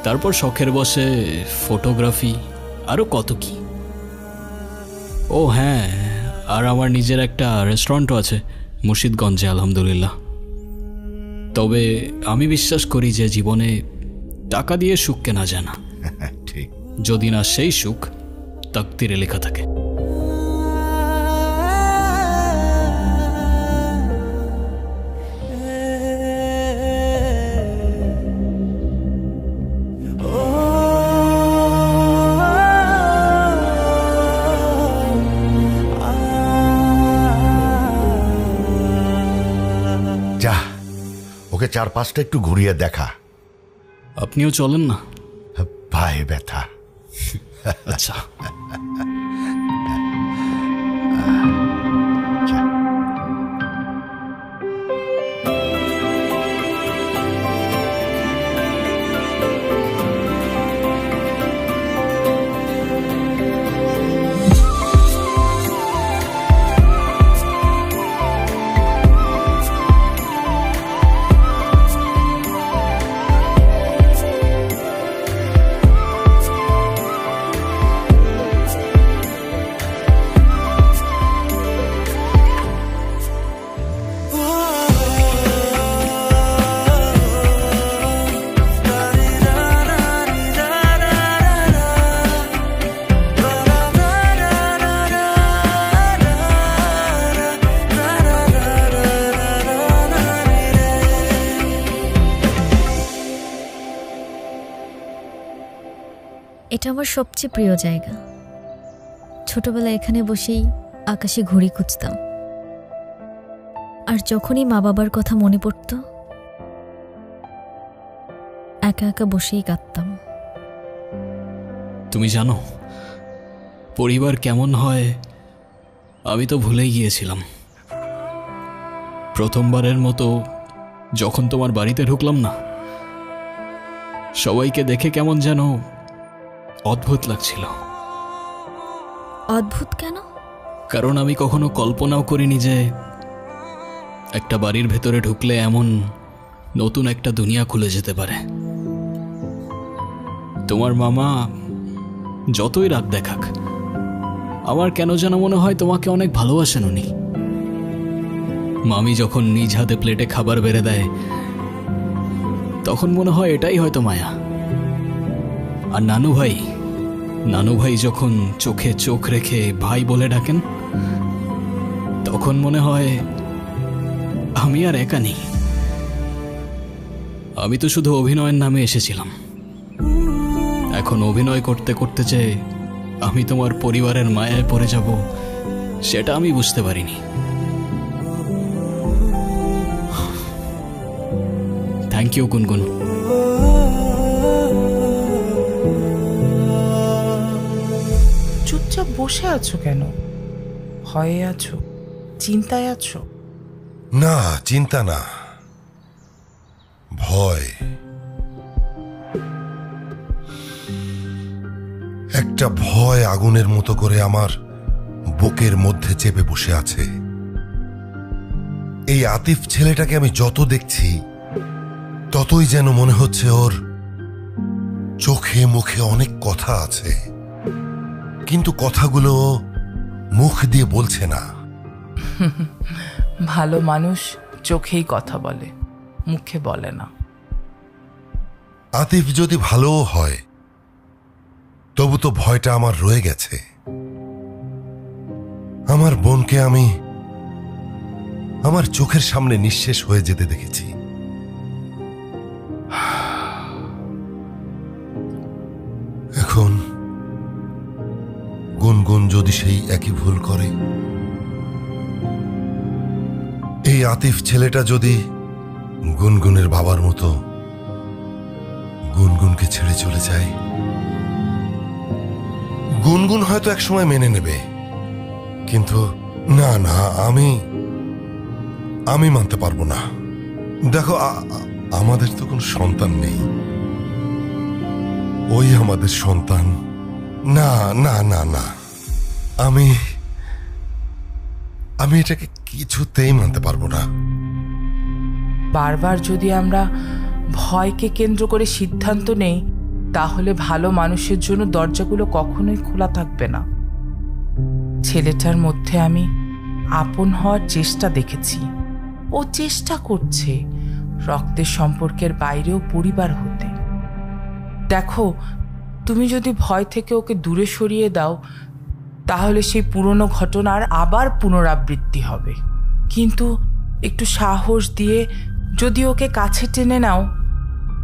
তারপর শখের বসে ফটোগ্রাফি, আরও কত কি। ও হ্যাঁ, আর আমার নিজের একটা রেস্টুরেন্টও আছে মুর্শিদগঞ্জে, আলহামদুলিল্লাহ। তবে আমি বিশ্বাস করি যে জীবনে টাকা দিয়ে সুখ কেনা যায় না, ঠিক। যদি না সেই সুখ তাকদিরে লেখা থাকে। যা, ওকে চার পাঁচটা একটু ঘুরিয়ে দেখা। আপনিও চলেন না? পায়ে ব্যথা। আচ্ছা। এটা আমার সবচেয়ে প্রিয় জায়গা। ছোটবেলায় এখানে বসেই আকাশে ঘুড়ি খুঁজতাম, আর যখনই মা বাবার কথা মনে পড়ত একা একা বসেই কাঁদতাম। তুমি জানো পরিবার কেমন হয় আমি তো ভুলেই গিয়েছিলাম। প্রথমবারের মতো যখন তোমার বাড়িতে ঢুকলাম না, সবাইকে দেখে কেমন যেন অদ্ভুত লাগছিল। অদ্ভুত কেন? কারণ আমি কখনো কল্পনাও করিনি যে একটা বাড়ির ভেতরে ঢুকলে এমন নতুন একটা দুনিয়া খুলে যেতে পারে। তোমার মামা যতই রাগ দেখাক, আমার কেন যেন মনে হয় তোমাকে অনেক ভালোবাসেন উনি। মামি যখন নিজ হাতে প্লেটে খাবার বেড়ে দেয়, তখন মনে হয় এটাই হয়তো মায়া। আর নানু ভাই যখন চোখে চোখ রেখে ভাই বলে ডাকেন, তখন মনে হয় আমি আর একা নেই। আমি তো শুধু অভিনয়ের নামে এসেছিলাম। এখন অভিনয় করতে করতে যে আমি তোমার পরিবারের মায়ায় পড়ে যাব, সেটা আমি বুঝতে পারিনি। থ্যাংক ইউ গুনগুন। চুপচাপ বসে আছো কেন? ভয়ে আছো? চিন্তায় আছো? না, চিন্তা না, ভয়। একটা ভয় আগুনের মতো করে আমার বুকের মধ্যে চেপে বসে আছে। এই আতিফ ছেলেটাকে আমি যত দেখছি, ততই যেন মনে হচ্ছে ওর চোখে মুখে অনেক কথা আছে, কিন্তু কথাগুলো মুখ দিয়ে বলছে না। ভালো মানুষ চোখেই কথা বলে, মুখে বলে না। আতিফ যদি ভালোও হয়, তবু তো ভয়টা আমার রয়ে গেছে। আমার বোনকে আমি আমার চোখের সামনে নিঃশেষ হয়ে যেতে দেখেছি। এখন গুনগুন যদি সেই একই ভুল করে, এই আতিফ ছেলেটা যদি গুনগুনের বাবার মতো গুনগুনকে ছেড়ে চলে যায়, গুনগুন হয়তো একসময় মেনে নেবে, কিন্তু না না, আমি মানতে পারবো না। দেখো, আমাদের তো কোনো সন্তান নেই, ওই আমাদের সন্তান। না না না না, আমি এটাকে কিছুতেই মানতে পারবো না। বারবার যদি আমরা ভয়কে কেন্দ্র করে সিদ্ধান্ত নেই, তাহলে ভালো মানুষের জন্য দরজাগুলো কখনোই খোলা থাকবে না। ছেলেটার মধ্যে আমি আপন হওয়ার চেষ্টা দেখেছি। ও চেষ্টা করছে রক্তের সম্পর্কের বাইরেও পরিবার হতে। দেখো, তুমি যদি ভয় থেকে ওকে দূরে সরিয়ে দাও, তাহলে সেই পুরনো ঘটনার আবার পুনরাবৃত্তি হবে। কিন্তু একটু সাহস দিয়ে যদি ওকে কাছে টেনে নাও,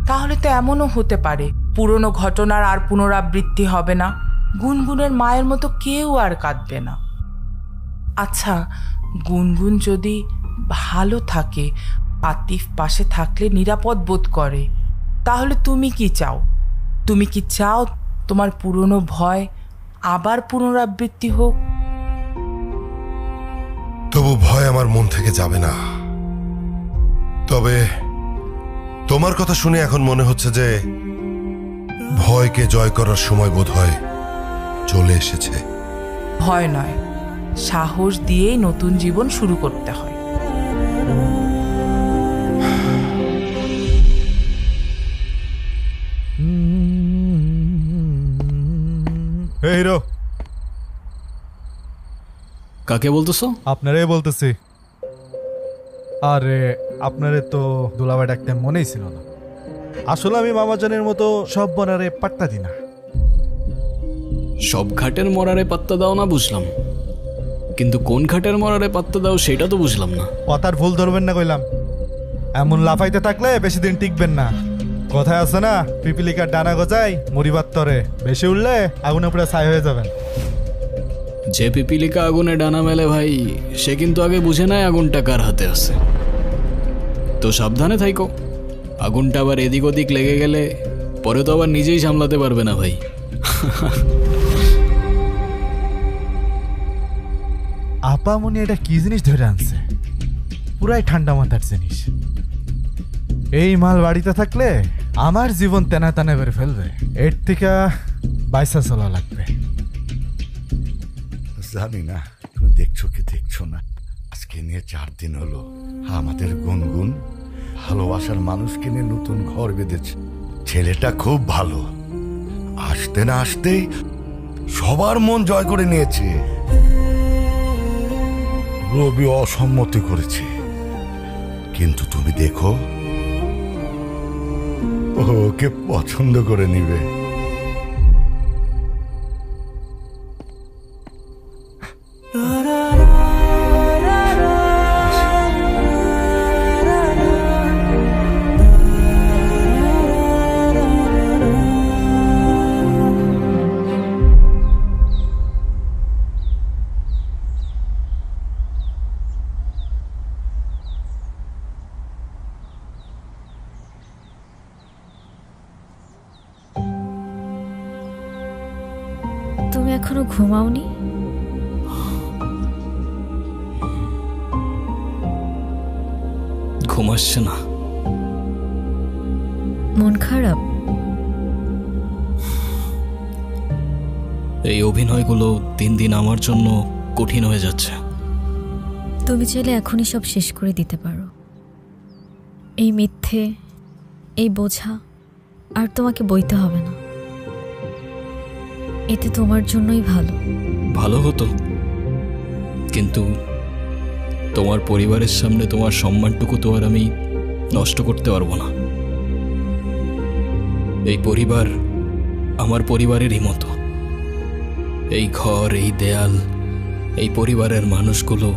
তাহলে তো এমনও হতে পারে পুরনো ঘটনার আর পুনরাবৃত্তি হবে না, গুনগুনের মায়ের মতো কেউ আর কাঁদবে না। আচ্ছা, গুনগুন যদি ভালো থাকে, আতিফ পাশে থাকলে নিরাপদ বোধ করে, তাহলে তুমি কি চাও? তুমি কি চাও তোমার পুরনো ভয় আবার পুনরাবৃত্তি হোক? তবু ভয় আমার মন থেকে যাবে না। তবে তোমার কথা শুনে এখন মনে হচ্ছে যে ভয়কে জয় করার সময় বোধহয় চলে এসেছে। ভয় নয়, সাহস দিয়েই নতুন জীবন শুরু করতে হয়। হিরো, কাকে বলতেছো? আপনারে বলতেছি। আরে আপনারে তো দুলাভাই ডাকতে মনেই ছিল না। আসলে আমি মামাজানের মতো সব বনারে পাত্তা দিই না। সব ঘাটের মরারে পাত্তা দাও না বুঝলাম, কিন্তু কোন ঘাটের মরারে পাত্তা দাও সেটা তো বুঝলাম না। কথার ভুল ধরবেন না কইলাম। এমন লাফাইতে থাকলে বেশি দিন টিকবেন না। কথায় আছে না, পিপিলিকার ডানা গজায় মরিবার তরে, বেশি উঠলে আগুনে পুরো ছাই হয়ে যাবেন। যে পিপিলিকা আগুনে ডানা মেলে ভাই, সে কিন্তু আগে বুঝে নেয় আগুনটা কার হাতে আছে। তো সাবধানে থাইকো, আগুনটা আবার এদিক ওদিক লেগে গেলে পরে তো আবার নিজেই সামলাতে পারবে না ভাই। আপামনি এটা কি জিনিস ধরে আনছে? পুরাই ঠান্ডা মাথার জিনিস। এই মাল বাড়িতে থাকলে আমার জীবন তেনা তেনা করে ফেলবে। এর থেকে বাইসা চলা লাগবে। জানি না তুমি দেখছো কি দেখছো না, আজকে নিয়ে 4 দিন হলো আমাদের গুনগুন ভালোবাসার মানুষকে নিয়ে নতুন ঘর বেঁধেছে। ছেলেটা খুব ভালো, আসতে না আসতেই সবার মন জয় করে নিয়েছে। রবি অসম্মতি করেছে, কিন্তু তুমি দেখো ওকে পছন্দ করে নিবে। তুমি এখনো ঘুমাওনি? ঘুম আসছে না। মন খারাপ? এই অভিনয়গুলো দিন দিন আমার জন্য কঠিন হয়ে যাচ্ছে। তুমি চাইলে এখনই সব শেষ করে দিতে পারো। এই মিথ্যে, এই বোঝা আর তোমাকে বইতে হবে না। এতে তোমার জন্যই ভালো। ভালো হতো, কিন্তু তোমার পরিবারের সামনে তোমার সম্মানটুকু তো আর আমি নষ্ট করতে পারবো না। এই পরিবার আমার পরিবারেরই মতো। এই ঘর, এই দেয়াল, এই পরিবারের মানুষগুলো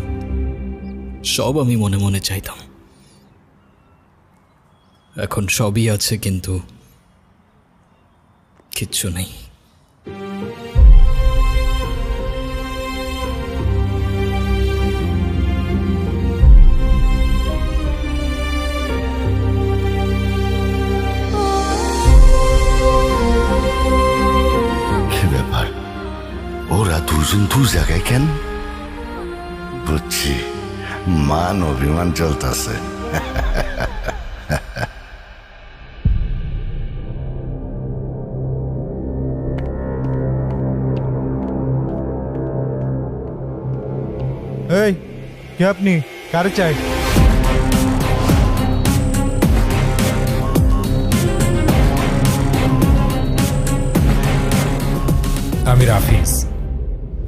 সব আমি মনে মনে চাইতাম। এখন সবই আছে, কিন্তু কিচ্ছু নেই। ওরা দুজন দু জায়গায় কেন? বুঝছি, মান অভিমান চলতেছে। এই কে আপনি? কারে চাই? আমি রাফিজ,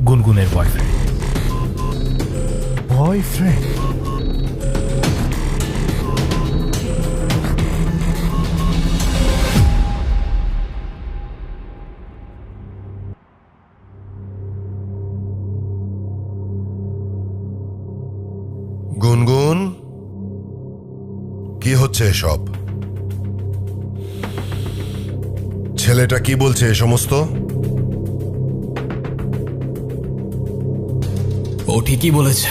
গুনগুনের বয়ফ্রেন্ড। বয়ফ্রেন্ড? গুনগুন, কি হচ্ছে এসব? ছেলেটা কি বলছে এ সমস্ত? ও ঠিকই বলেছে।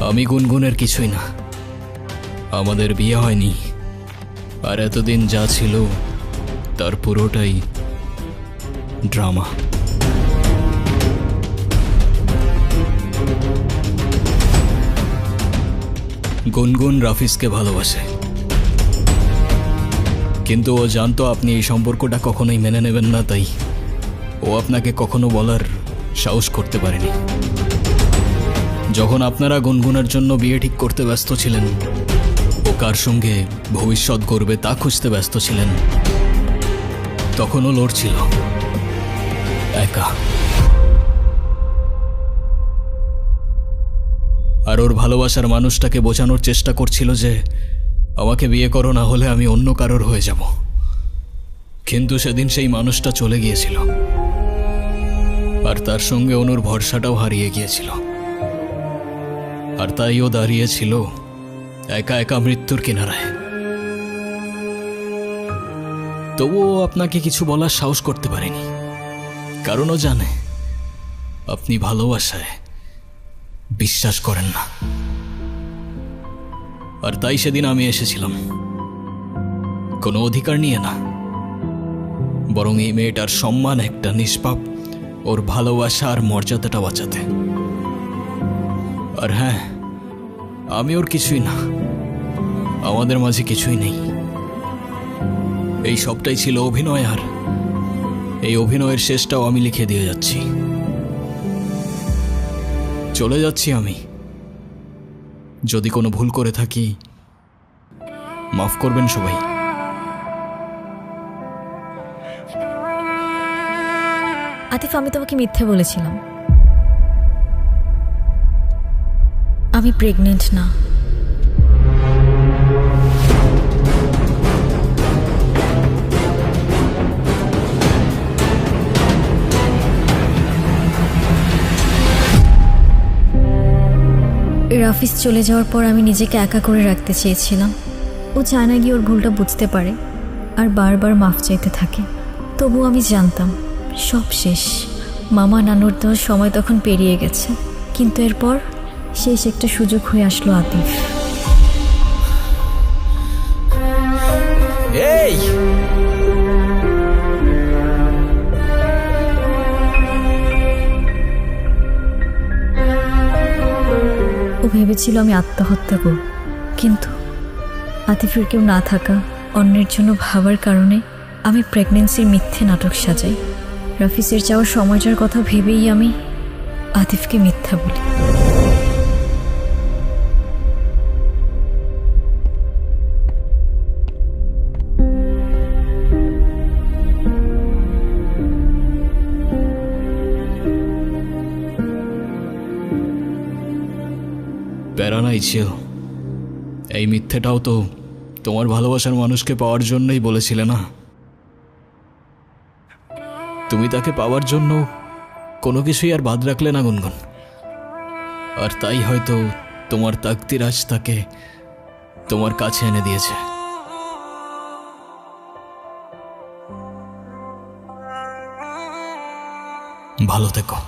আমি গুনগুনের কিছুই না। আমাদের বিয়ে হয়নি, আর এতদিন যা ছিল তার পুরোটাই ড্রামা। গুনগুন রাফিজকে ভালোবাসে, কিন্তু ও জানতো আপনি এই সম্পর্কটা কখনোই মেনে নেবেন না, তাই ও আপনাকে কখনো বলার সাহস করতে পারেনি। যখন আপনারা গুনগুনের জন্য বিয়ে ঠিক করতে ব্যস্ত ছিলেন, ও কার সঙ্গে ভবিষ্যৎ গড়বে তা খুঁজতে ব্যস্ত ছিলেন, তখনও লড়ছিল একা। আর ওর ভালোবাসার মানুষটাকে বোঝানোর চেষ্টা করছিল যে আমাকে বিয়ে করো, না হলে আমি অন্য কারোর হয়ে যাব। কিন্তু সেদিন সেই মানুষটা চলে গিয়েছিল, আর তার সঙ্গে অনুর ভরসাটাও হারিয়ে গিয়েছিল। আর তাই ও দাঁড়িয়েছিল একা একা মৃত্যুর কিনারায়। তবুও আপনাকে কিছু বলার সাহস করতে পারেনি, কারণ ও জানে আপনি ভালোবাসায় বিশ্বাস করেন না। আর তাই সেদিন আমি এসেছিলাম, কোনো অধিকার নিয়ে না, বরং এই মেয়েটার সম্মান, একটা নিষ্পাপ ওর ভালোবাসা আর মর্যাদাটা বাঁচাতে। আর হ্যাঁ, আমি ওর কিছুই না, আমাদের মাঝে কিছুই নেই। এই সবটাই ছিল অভিনয়, আর এই অভিনয়ের শেষটাও আমি লিখে দিয়ে যাচ্ছি। চলে যাচ্ছি আমি। যদি কোনো ভুল করে থাকি মাফ করবেন সবাই। আতিফ, আমি তোমাকে মিথ্যে বলেছিলাম। আমি প্রেগনেন্ট না। রাফিজ চলে যাওয়ার পর আমি নিজেকে একা করে রাখতে চেয়েছিলাম। ও চায় না গিয়ে ওর ভুলটা বুঝতে পারে আর বারবার মাফ চাইতে থাকে। তবু আমি জানতাম সব শেষ। মামা নানুর দেওয়ার সময় তখন পেরিয়ে গেছে, কিন্তু এরপর শেষ একটা সুযোগ হয়ে আসলো আতিফ। এই ও ভেবেছিল আমি আত্মহত্যা করব, কিন্তু আতিফের কেউ না থাকা, অন্যের জন্য ভাবার কারণে আমি প্রেগনেন্সির মিথ্যে নাটক সাজাই। রাফিজের যাওয়ার সময়টার কথা ভেবেই আমি আতিফকে মিথ্যা বলি। প্যারা নাই ছিল, এই মিথ্যেটাও তো তোমার ভালোবাসার মানুষকে পাওয়ার জন্যই বলেছিলে না? তুমি তাকে পাওয়ার জন্য কোনো কিছুই আর বাদ রাখলে না গুনগুন, আর তাই হয়তো তোমার তাকদির আজ তাকে তোমার কাছে এনে দিয়েছে। ভালো থেকো।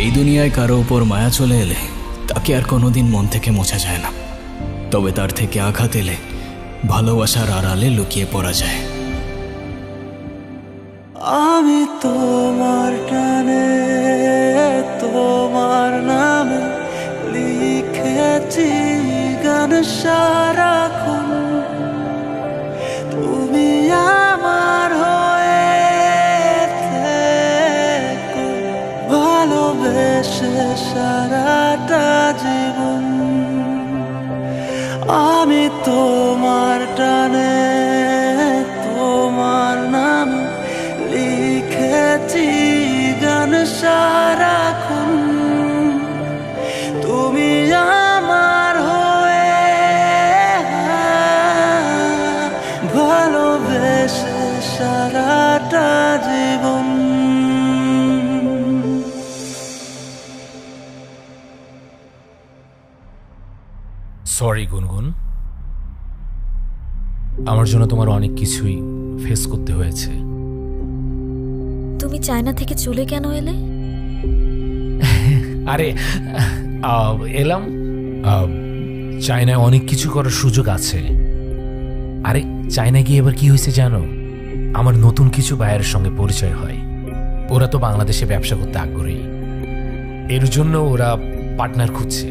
এই দুনিয়ায় কারো উপর মায়া চলে এলে তাকে আর কোনোদিন মন থেকে মোছা যায় না, তবে তার থেকে আঘাত এলে ভালোবাসার আড়ালে লুকিয়ে পড়া যায়। আমি তোমার টানে তোমার নামে লিখেছি গান সারাক্ষণ, তুমি আমার হয়ে থেকো ভালোবেসে সারাটা জীবন। আমি তোমার টানে তোমার নামে লিখেছি গান সারাক্ষণ, তুমি আমার হয়ে ভালোবেসে সারাটা জীবন। সরি গুনগুন, আমার জন্য তোমার অনেক কিছুই ফেস করতে হয়েছে। তুমি চায়না থেকে চলে কেন এলে? আরে এলাম, চায়নায় অনেক কিছু করার সুযোগ আছে। আরে চায়না গিয়ে এবার কি হয়েছে জানো? আমার নতুন কিছু বায়ারের সঙ্গে পরিচয় হয়। ওরা তো বাংলাদেশে ব্যবসা করতে আগ্রহী, এর জন্য ওরা পার্টনার খুঁজছে।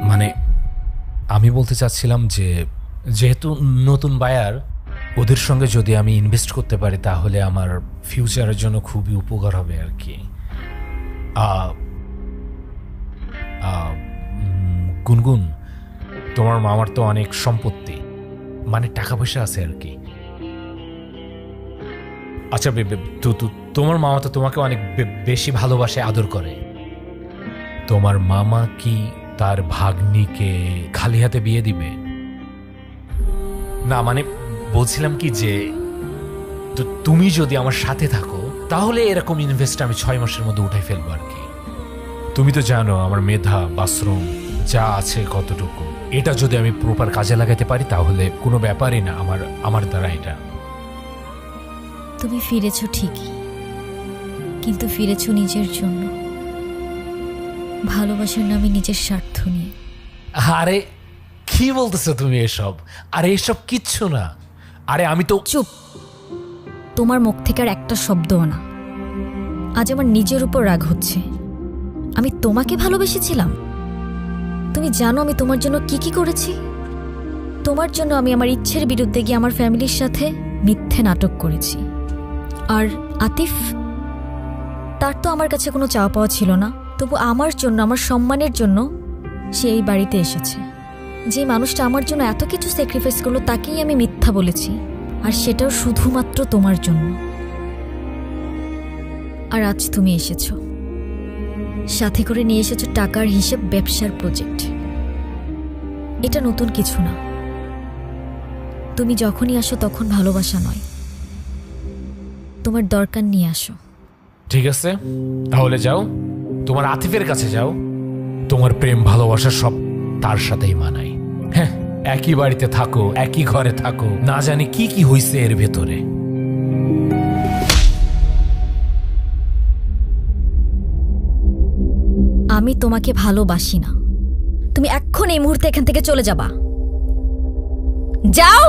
মানে আমি বলতে চাচ্ছিলাম যে যেহেতু নতুন বায়ার, ওদের সঙ্গে যদি আমি ইনভেস্ট করতে পারি তাহলে আমার ফিউচারের জন্য খুবই উপকার হবে আর কি। গুনগুন, তোমার মামার তো অনেক সম্পত্তি, মানে টাকা পয়সা আছে আর কি। আচ্ছা তোমার মামা তো তোমাকে অনেক বেশি ভালোবাসে, আদর করে। তোমার মামা কি তার ভাগ্নিকে খালি হাতে বিয়ে দিবে? না মানে বলছিলাম কি যে তুমি যদি আমার সাথে থাকো তাহলে এরকম ইনভেস্ট আমি 6 মাসের মধ্যে উঠাই ফেলবো আর কি। তুমি তো জানো আমার মেধা বাথরুম যা আছে কতটুকু, এটা যদি আমি প্রপার কাজে লাগাতে পারি তাহলে কোনো ব্যাপারই না আমার দ্বারা এটা। তুমি ফিরেছো ঠিকই, কিন্তু ফিরেছো নিজের জন্য, ভালোবাসার নামে নিজের স্বার্থ নিয়ে। আরে কি বলতেছো তুমি এসব? আরে এসব কিচ্ছু না। আরে আমি তো চুপ, তোমার মুখ থেকে আর একটা শব্দও না। আজ আমার নিজের উপর রাগ হচ্ছে। আমি তোমাকে ভালোবেসেছিলাম। তুমি জানো আমি তোমার জন্য কি কি করেছি? তোমার জন্য আমি আমার ইচ্ছের বিরুদ্ধে গিয়ে আমার ফ্যামিলির সাথে মিথ্যে নাটক করেছি। আর আতিফ, তার তো আমার কাছে কোনো চাওয়া পাওয়া ছিল না, তবু আমার জন্য, আমার সম্মানের জন্য সে এই বাড়িতে এসেছে। যে মানুষটা আমার জন্য এত কিছু স্যাক্রিফাইস করলো তাকেই আমি মিথ্যা বলেছি, আর সেটাও শুধুমাত্র তোমার জন্য। আর আজ তুমি এসেছো, সাথে করে নিয়ে এসেছো টাকার হিসেব, ব্যবসার প্রজেক্ট। এটা নতুন কিছু না। তুমি যখনই আসো তখন ভালোবাসা নয়, তোমার দরকার নিয়ে আসো। ঠিক আছে, তাহলে যাও, তোমার আতিফের কাছে যাও। তোমার প্রেম ভালোবাসা সব তার সাথেই মানায়। হ্যাঁ, একই বাড়িতে থাকো, একই ঘরে থাকো, না জানি কি কি হইছে এর ভেতরে। আমি তোমাকে ভালোবাসি না। তুমি এখন এই মুহূর্তে এখান থেকে চলে যাবা। যাও।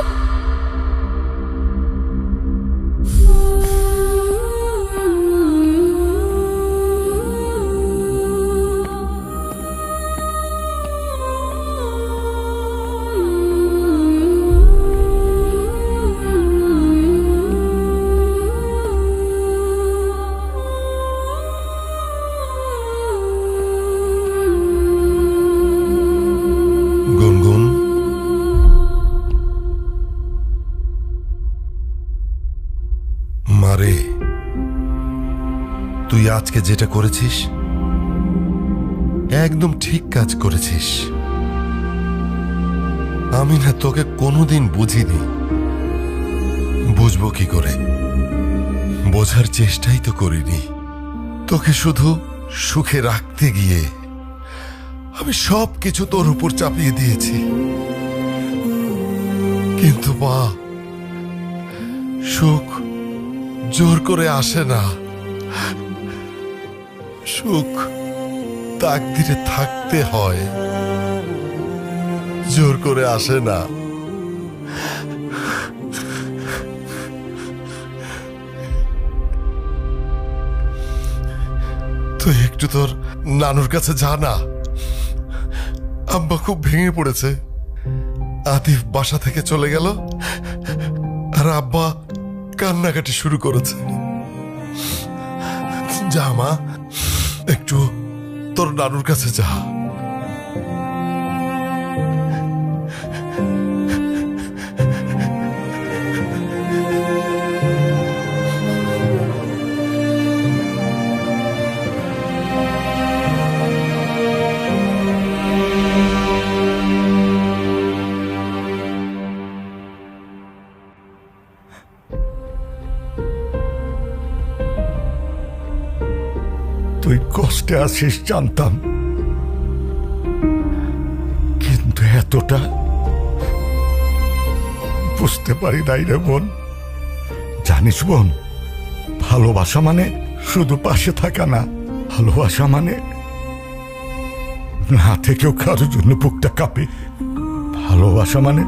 গুনগুন, মারে, তুই আজকে যেটা করেছিস একদম ঠিক কাজ করেছিস। আমি না তোকে কোনোদিন বুঝিনি, বুঝবো কি করে? বোঝার চেষ্টাই তো করিনি। তোকে শুধু সুখে রাখতে গিয়ে আমি সব কিছু তোর উপর চাপিয়ে দিয়েছি। কিন্তু মা, সুখ জোর করে আসে না। সুখ তাকদিরে থাকতে হয়, জোর করে আসে না। তুই একটু তোর নানুর কাছে যা না। আব্বা খুব ভেঙে পড়েছে। আতিফ বাসা থেকে চলে গেল আর আব্বা কান্নাকাটি শুরু করেছে। যা মা, একটু তোর নানুর কাছে যা। তুই কষ্টে আছিস জানতাম, কিন্তু এতটা বুঝতে পারি নাই রে বোন। জানিস বোন, ভালোবাসা মানে শুধু পাশে থাকা না, ভালোবাসা মানে না থেকেও কারোর জন্য বুকটা কাঁপে। ভালোবাসা মানে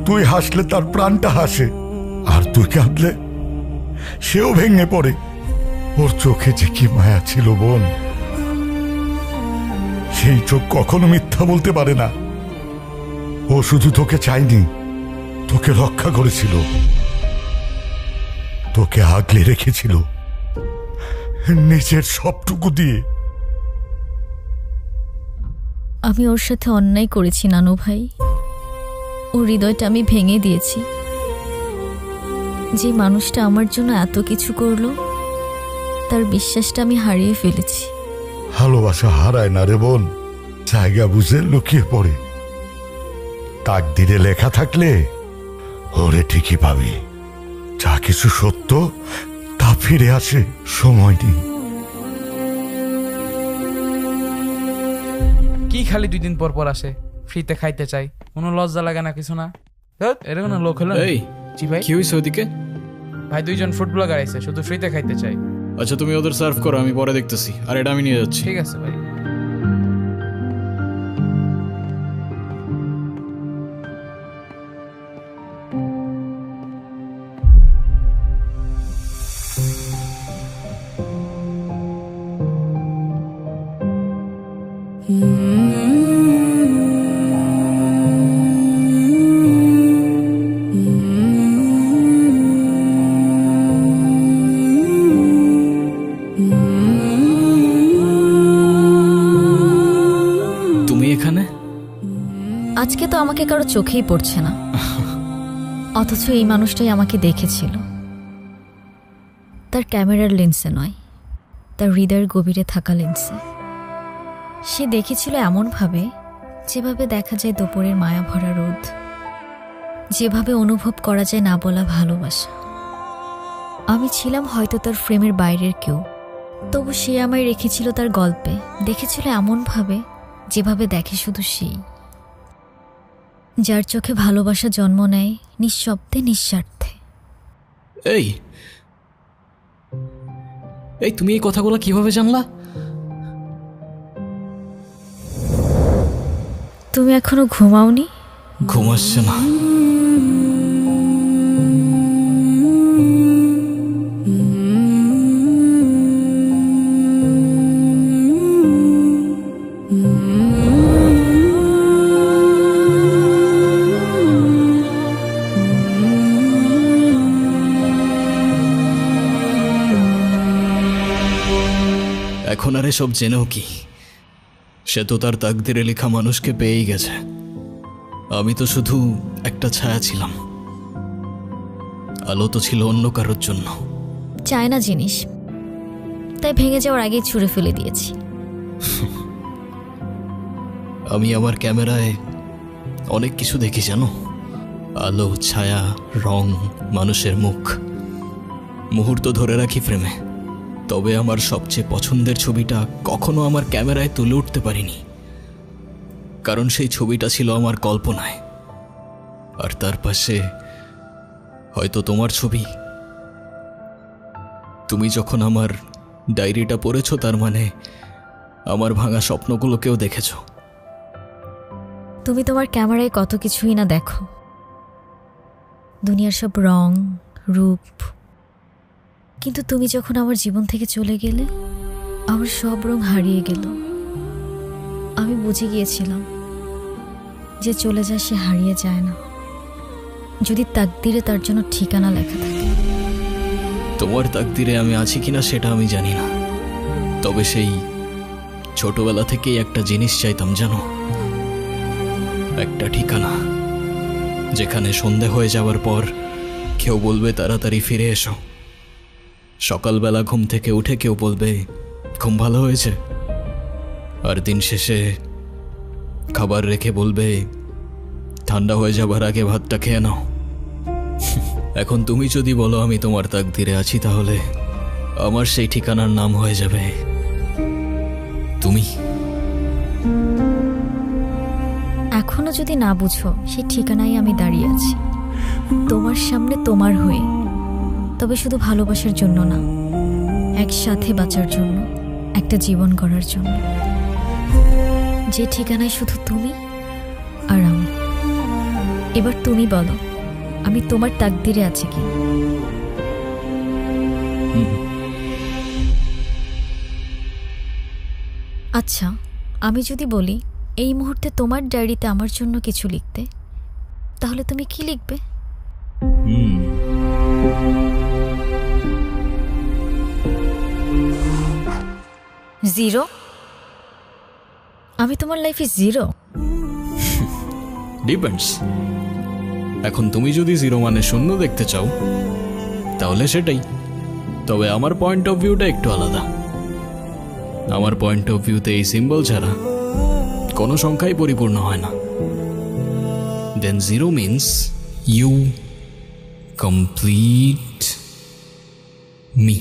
তুই হাসলে তার প্রাণটা হাসে, আর তুই কাঁদলে সেও ভেঙে পড়ে। ওর চোখে যে কি মায়া ছিল বোন, সেই চোখ কখনো মিথ্যা বলতে পারে না। ও শুধু তোকে চায়নি, তোকে রক্ষা করেছিল, তোকে আগলে রেখেছিল নিজের সবটুকু দিয়ে। আমি ওর সাথে অন্যায় করেছি নানু ভাই। ও ও হৃদয়টা আমি ভেঙে দিয়েছি। যে মানুষটা আমার জন্য এত কিছু করলো, তার বিশ্বাসটা আমি হারিয়ে ফেলেছি। ভালোবাসা হারায় না রে বোন, জায়গা বুঝে লুকিয়ে পড়ে। তাকদিরে লেখা থাকলে ওরে ঠিকই পাবি। যা কিছু সত্য তা ফিরে আসে, সময় নেই। কি খালি 2 দিন পর পর আসে, ফ্রিতে খাইতে চাই, কোনো লজ্জা লাগে না কিছু না? এটা কোনো লোক হলো? এই জি ভাই। কি হয়েছে ওদিকে? ভাই 2 জন ফুড ব্লগার আইছে, শুধু ফ্রিতে খাইতে চাই। আচ্ছা তুমি ওদের সার্ভ করো, আমি পরে দেখতেছি। আর এটা আমি নিয়ে যাচ্ছি। ঠিক আছে ভাই। তুমি এখানে? আজকে তো আমাকে কারো চোখেই পড়ছে না, অথচ এই মানুষটাই আমাকে দেখেছিল। তার ক্যামেরার লেন্সে নয়, তার হৃদয়ের গভীরে থাকা লেন্সে। সে দেখেছিল এমনভাবে যেভাবে দেখা যায় দুপুরের মায়া ভরা রোদ, যেভাবে অনুভব করা যায় না বলা ভালোবাসা। আমি ছিলাম হয়তো তার ফ্রেমের বাইরের কেউ, তবু সে আমায় রেখেছিল তার গল্পে। দেখেছিল এমনভাবে যেভাবে দেখে শুধু সেই, যার চোখে ভালোবাসা জন্ম নেয় নিঃশব্দে, নিঃস্বার্থে। এই এই তুমি এই কথাগুলো কিভাবে জানলা? তুমি এখনো ঘুমাওনি? ঘুম আসছে না। এখন আর এসব জেনেও কি? সে তো তার তাকদিরে লেখা মানুষকে পেয়েই গেছে। আমি তো শুধু একটা ছায়া ছিলাম, আলো তো ছিল অন্য কারোর জন্য। চায় না জিনিস, তাই ভেঙে যাওয়ার আগেই ছুঁড়ে ফেলে দিয়েছি। আমি আমার ক্যামেরায় অনেক কিছু দেখি জানো, আলো, ছায়া, রং, মানুষের মুখ। মুহূর্ত ধরে রাখি ফ্রেমে, তবে আমার সবচেয়ে পছন্দের ছবিটা কখনো আমার ক্যামেরায় তুলে উঠতে পারিনি, কারণ সেই ছবিটা ছিল আমার কল্পনায়। আর তার পাশে হয়তো তোমার ছবি। তুমি যখন আমার ডায়েরিটা পড়েছো, তার মানে আমার ভাঙা স্বপ্নগুলোকেও দেখেছো। তুমি তোমার ক্যামেরায় কত কিছুই না দেখো, দুনিয়ার সব রং, রূপ। কিন্তু তুমি যখন আমার জীবন থেকে চলে গেলে, আমার সব রং হারিয়ে গেল। আমি বুঝে গিয়েছিলাম যে চলে যায় সে হারিয়ে যায় না, যদি তাকদিরে তার জন্য ঠিকানা লেখা থাকে। তোমার তাকদিরে আমি আছি কিনা সেটা আমি জানি না, তবে সেই ছোটবেলা থেকেই একটা জিনিস চাইতাম জানো, একটা ঠিকানা, যেখানে সন্ধে হয়ে যাওয়ার পর কেউ বলবে তাড়াতাড়ি ফিরে এসো। সকালবেলা ঘুম থেকে উঠে কেউ বলবে ঘুম ভালো হয়েছে, আর দিন শেষে খাবার রেখে বলবে ঠান্ডা হয়ে যাবার আগে ভাতটা খেয়ে নাও। এখন তুমি যদি বলো আমি তোমার তাকদিরে আছি, তাহলে আমার সেই ঠিকানার নাম হয়ে যাবে তুমি। এখনো যদি না বুঝো, সেই ঠিকানায় আমি দাঁড়িয়ে আছি তোমার সামনে, তোমার হয়ে। তবে শুধু ভালোবাসার জন্য না, একসাথে বাঁচার জন্য, একটা জীবন গড়ার জন্য, যে ঠিকানায় শুধু তুমি আর আমি। এবার তুমি বলো, আমি তোমার তাকদিরে আছি কি? আচ্ছা, আমি যদি বলি এই মুহূর্তে তোমার ডায়েরিতে আমার জন্য কিছু লিখতে, তাহলে তুমি কি লিখবে? জিরো? আমি তোমার লাইফে জিরো? ডিপেন্ডস। এখন তুমি যদি জিরো মানে শূন্য দেখতে চাও তাহলে সেটাই, তবে আমার পয়েন্ট অফ ভিউটা একটু আলাদা। আমার পয়েন্ট অফ ভিউতে এই সিম্বল ছাড়া কোনো সংখ্যাই পরিপূর্ণ হয় না। Then zero means you complete me.